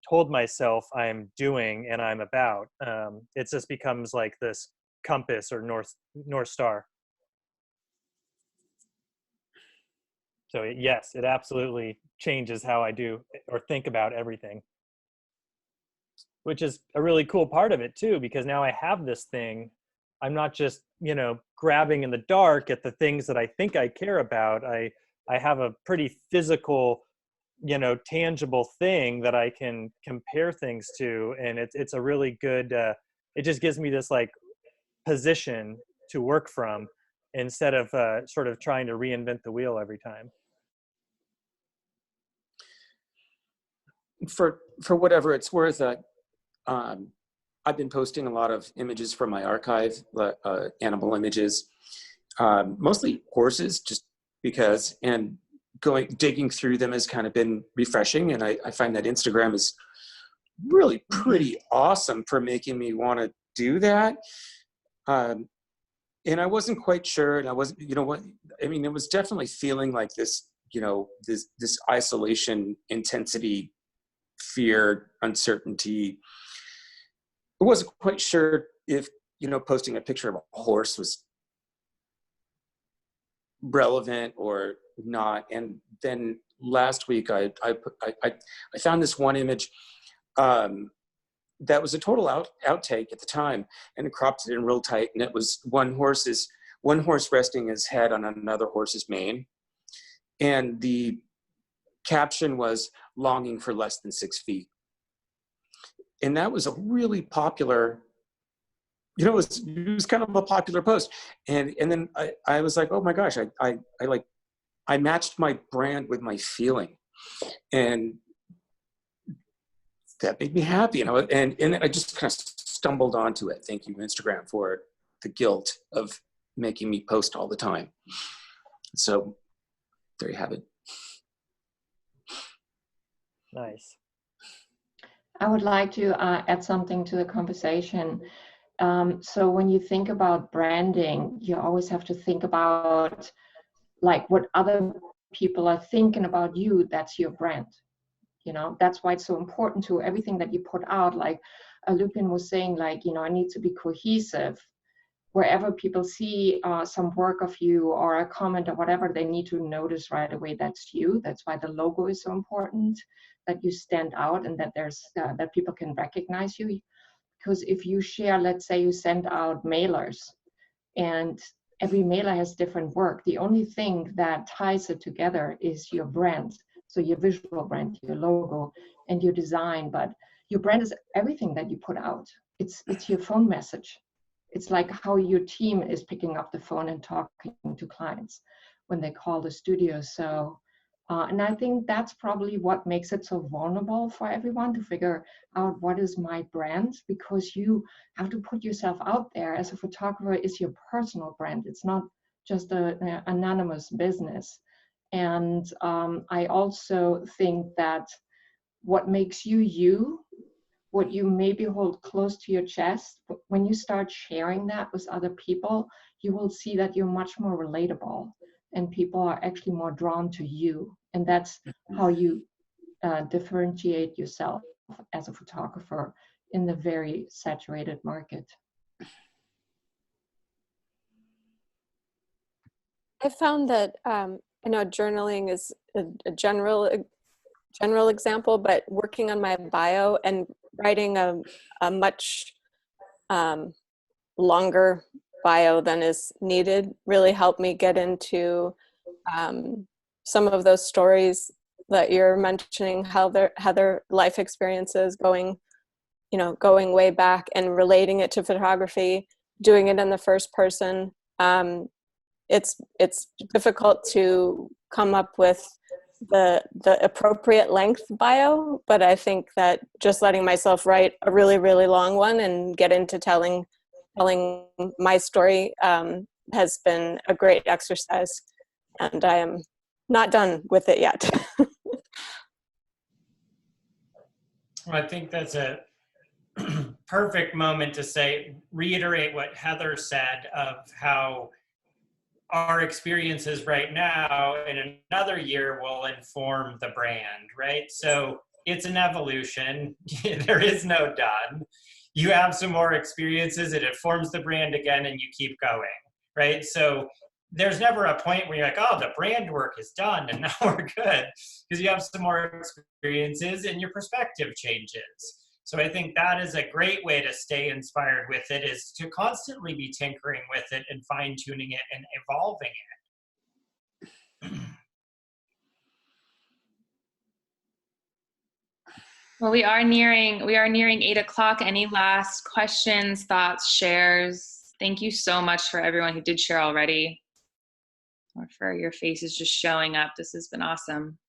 told myself I'm doing and I'm about? It just becomes like this compass or North Star. So yes, it absolutely changes how I do or think about everything, which is a really cool part of it too, because now I have this thing. I'm not just, you know, grabbing in the dark at the things that I think I care about. I have a pretty physical, you know, tangible thing that I can compare things to. And it's a really good, it just gives me this like position to work from instead of sort of trying to reinvent the wheel every time. For whatever it's worth, I've been posting a lot of images from my archive, animal images, mostly horses, just because, and digging through them has kind of been refreshing. And I find that Instagram is really pretty awesome for making me want to do that. And I wasn't quite sure, and I wasn't, you know what, I mean, it was definitely feeling like this, you know, this isolation, intensity, fear, uncertainty. I wasn't quite sure if, you know, posting a picture of a horse was relevant or not. And then last week I found this one image that was a total outtake at the time, and it cropped it in real tight, and it was one horse resting his head on another horse's mane, and the caption was "longing for less than 6 feet." And that was a really popular, you know, it was kind of a popular post. And then I was like, oh my gosh, I matched my brand with my feeling. And that made me happy, you know, and I just kind of stumbled onto it. Thank you, Instagram, for the guilt of making me post all the time. So there you have it. Nice. I would like to add something to the conversation. So when you think about branding, you always have to think about like what other people are thinking about you, that's your brand. You know, that's why it's so important to everything that you put out. Like Lupine was saying, like, you know, I need to be cohesive. Wherever people see some work of you or a comment or whatever, they need to notice right away that's you. That's why the logo is so important, that you stand out and that there's that people can recognize you. Because if you share, let's say you send out mailers, and every mailer has different work, the only thing that ties it together is your brand. So your visual brand, your logo, and your design. But your brand is everything that you put out. It's your phone message. It's like how your team is picking up the phone and talking to clients when they call the studio. So, and I think that's probably what makes it so vulnerable for everyone to figure out what is my brand, because you have to put yourself out there. As a photographer, it's your personal brand. It's not just an anonymous business. And I also think that what makes you you, what you maybe hold close to your chest, when you start sharing that with other people, you will see that you're much more relatable and people are actually more drawn to you. And that's how you differentiate yourself as a photographer in the very saturated market. I found that, I know journaling is a general example, but working on my bio and writing a much longer bio than is needed really helped me get into some of those stories that you're mentioning, how their life experiences going way back and relating it to photography, doing it in the first person. It's difficult to come up with the appropriate length bio, but I think that just letting myself write a really, really long one and get into telling my story has been a great exercise, and I am not done with it yet. I think that's a perfect moment to reiterate what Heather said of how our experiences right now in another year will inform the brand, right? So it's an evolution. There is no done. You have some more experiences, it informs the brand again, and you keep going, right? So there's never a point where you're like, oh, the brand work is done and now we're good, because you have some more experiences and your perspective changes. So I think that is a great way to stay inspired with it, is to constantly be tinkering with it and fine-tuning it and evolving it. Well, we are nearing 8 o'clock. Any last questions, thoughts, shares? Thank you so much for everyone who did share already, or for your faces just showing up. This has been awesome.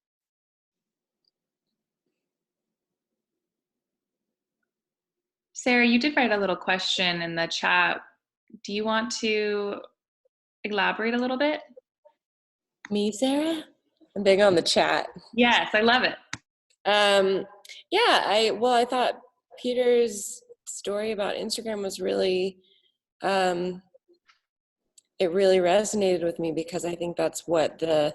Sarah, you did write a little question in the chat. Do you want to elaborate a little bit? Me, Sarah? I'm big on the chat. Yes, I love it. Yeah, I thought Peter's story about Instagram was really, it really resonated with me, because I think that's what the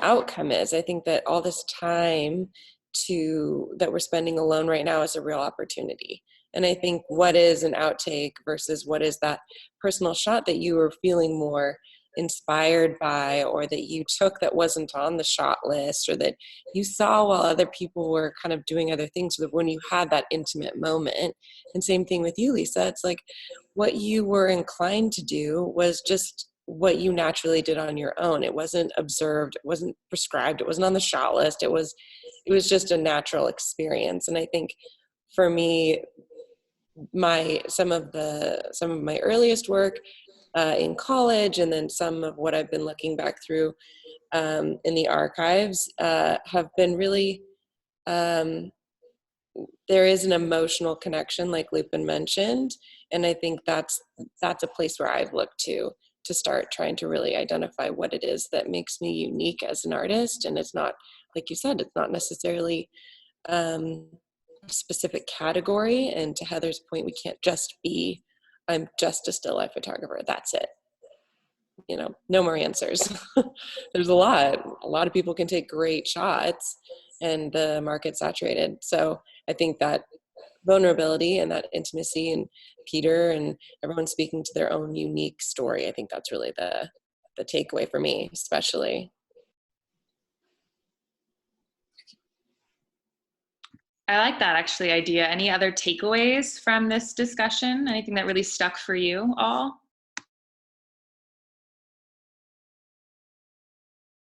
outcome is. I think that all this time that we're spending alone right now is a real opportunity. And I think what is an outtake versus what is that personal shot that you were feeling more inspired by, or that you took that wasn't on the shot list, or that you saw while other people were kind of doing other things, so that when you had that intimate moment. And same thing with you, Lisa. It's like what you were inclined to do was just what you naturally did on your own. It wasn't observed, it wasn't prescribed, it wasn't on the shot list. It was just a natural experience. And I think for me, some of my earliest work in college, and then some of what I've been looking back through in the archives have been really, there is an emotional connection, like Lupine mentioned, and I think that's a place where I've looked to start trying to really identify what it is that makes me unique as an artist. And it's not, like you said, it's not necessarily specific category. And to Heather's point, we can't just be, I'm just a still life photographer, that's it. you know, no more answers. There's a lot of people can take great shots and the market's saturated. So I think that vulnerability and that intimacy, and Peter and everyone speaking to their own unique story, I think that's really the takeaway for me, especially. I like that actually idea. Any other takeaways from this discussion? Anything that really stuck for you all?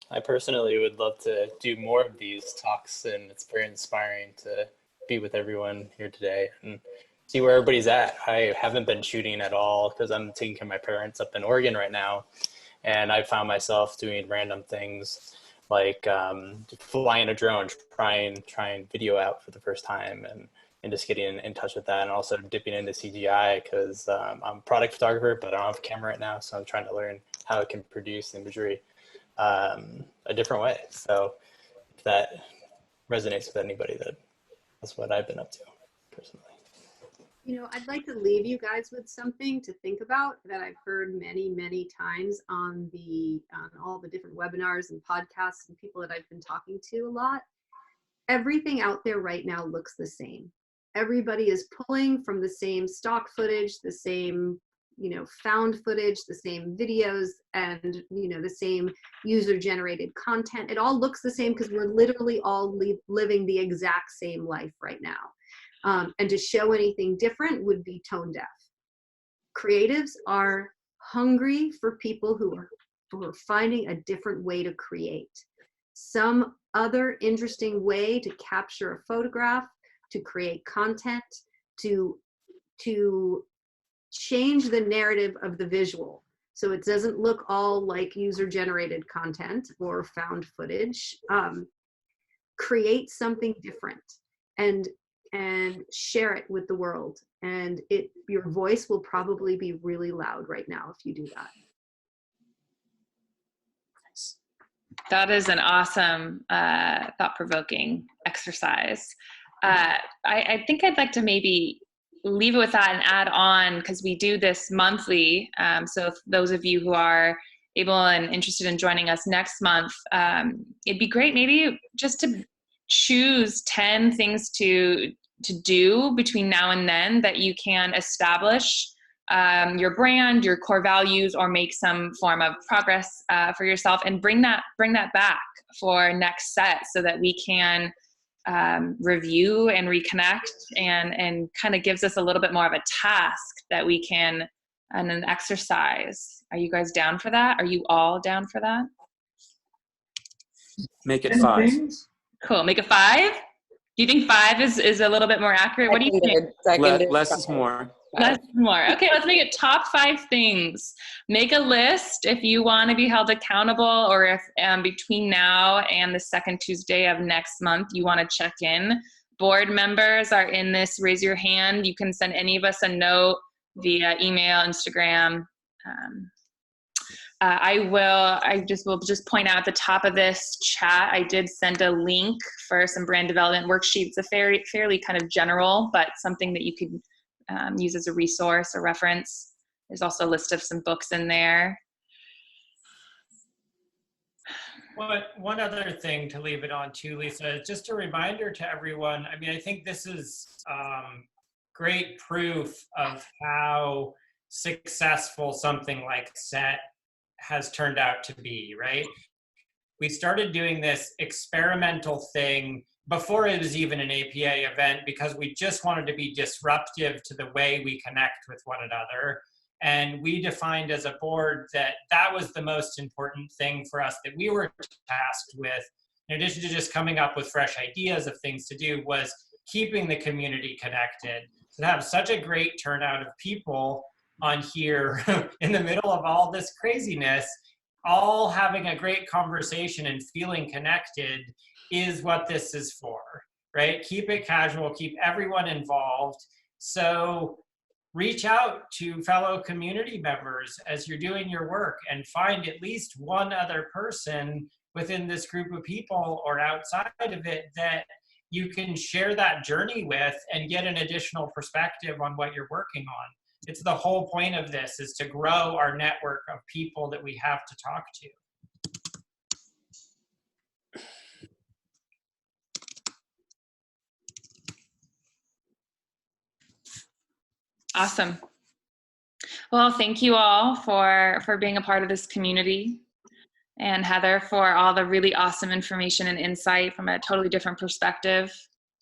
I personally would love to do more of these talks, and it's very inspiring to be with everyone here today and see where everybody's at. I haven't been shooting at all because I'm taking care of my parents up in Oregon right now, and I found myself doing random things like flying a drone, trying video out for the first time, and just getting in touch with that, and also dipping into CGI because I'm a product photographer, but I don't have a camera right now, so I'm trying to learn how it can produce imagery a different way. So if that resonates with anybody, that's what I've been up to personally. You know, I'd like to leave you guys with something to think about that I've heard many, many times on all the different webinars and podcasts and people that I've been talking to a lot. Everything out there right now looks the same. Everybody is pulling from the same stock footage, the same, you know, found footage, the same videos, and, you know, the same user-generated content. It all looks the same because we're literally all living the exact same life right now. And to show anything different would be tone deaf. Creatives are hungry for people who are finding a different way to create. Some other interesting way to capture a photograph, to create content, to change the narrative of the visual. So it doesn't look all like user-generated content or found footage. Create something different and share it with the world. And your voice will probably be really loud right now if you do that. That is an awesome, thought-provoking exercise. I think I'd like to maybe leave it with that and add on, because we do this monthly. So if those of you who are able and interested in joining us next month, it'd be great maybe just to choose 10 things to do between now and then that you can establish your brand, your core values, or make some form of progress for yourself, and bring that back for next set so that we can review and reconnect, and kind of gives us a little bit more of a task that we can, and an exercise. Are you guys down for that? Are you all down for that? Make it 5. Cool. Make it 5? Do you think 5 is a little bit more accurate? What do you think? Less is more. Less is more. Okay, let's make it top 5 things. Make a list if you want to be held accountable, or if between now and the second Tuesday of next month you want to check in. Board members are in this. Raise your hand. You can send any of us a note via email, Instagram. I will just point out at the top of this chat, I did send a link for some brand development worksheets, a fairly kind of general, but something that you could use as a resource or reference. There's also a list of some books in there. One other thing to leave it on too, Lisa, just a reminder to everyone. I mean, I think this is great proof of how successful something like SET has turned out to be, right? We started doing this experimental thing before it was even an APA event, because we just wanted to be disruptive to the way we connect with one another. And we defined as a board that was the most important thing for us that we were tasked with, in addition to just coming up with fresh ideas of things to do, was keeping the community connected. So to have such a great turnout of people on here in the middle of all this craziness, all having a great conversation and feeling connected, is what this is for, right? Keep it casual, keep everyone involved. So reach out to fellow community members as you're doing your work, and find at least one other person within this group of people or outside of it that you can share that journey with and get an additional perspective on what you're working on. It's the whole point of this, is to grow our network of people that we have to talk to. Awesome. Well, thank you all for being a part of this community, and Heather for all the really awesome information and insight from a totally different perspective.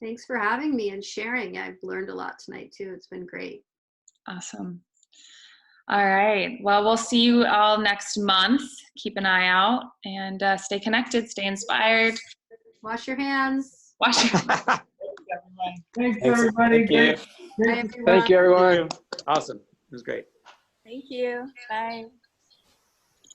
Thanks for having me and sharing. I've learned a lot tonight too. It's been great. Awesome. All right. Well, we'll see you all next month. Keep an eye out and stay connected, stay inspired. Wash your hands. Wash your hands. Thanks, everybody. Thank you. Great. Thank you, everyone. Awesome. It was great. Thank you. Bye.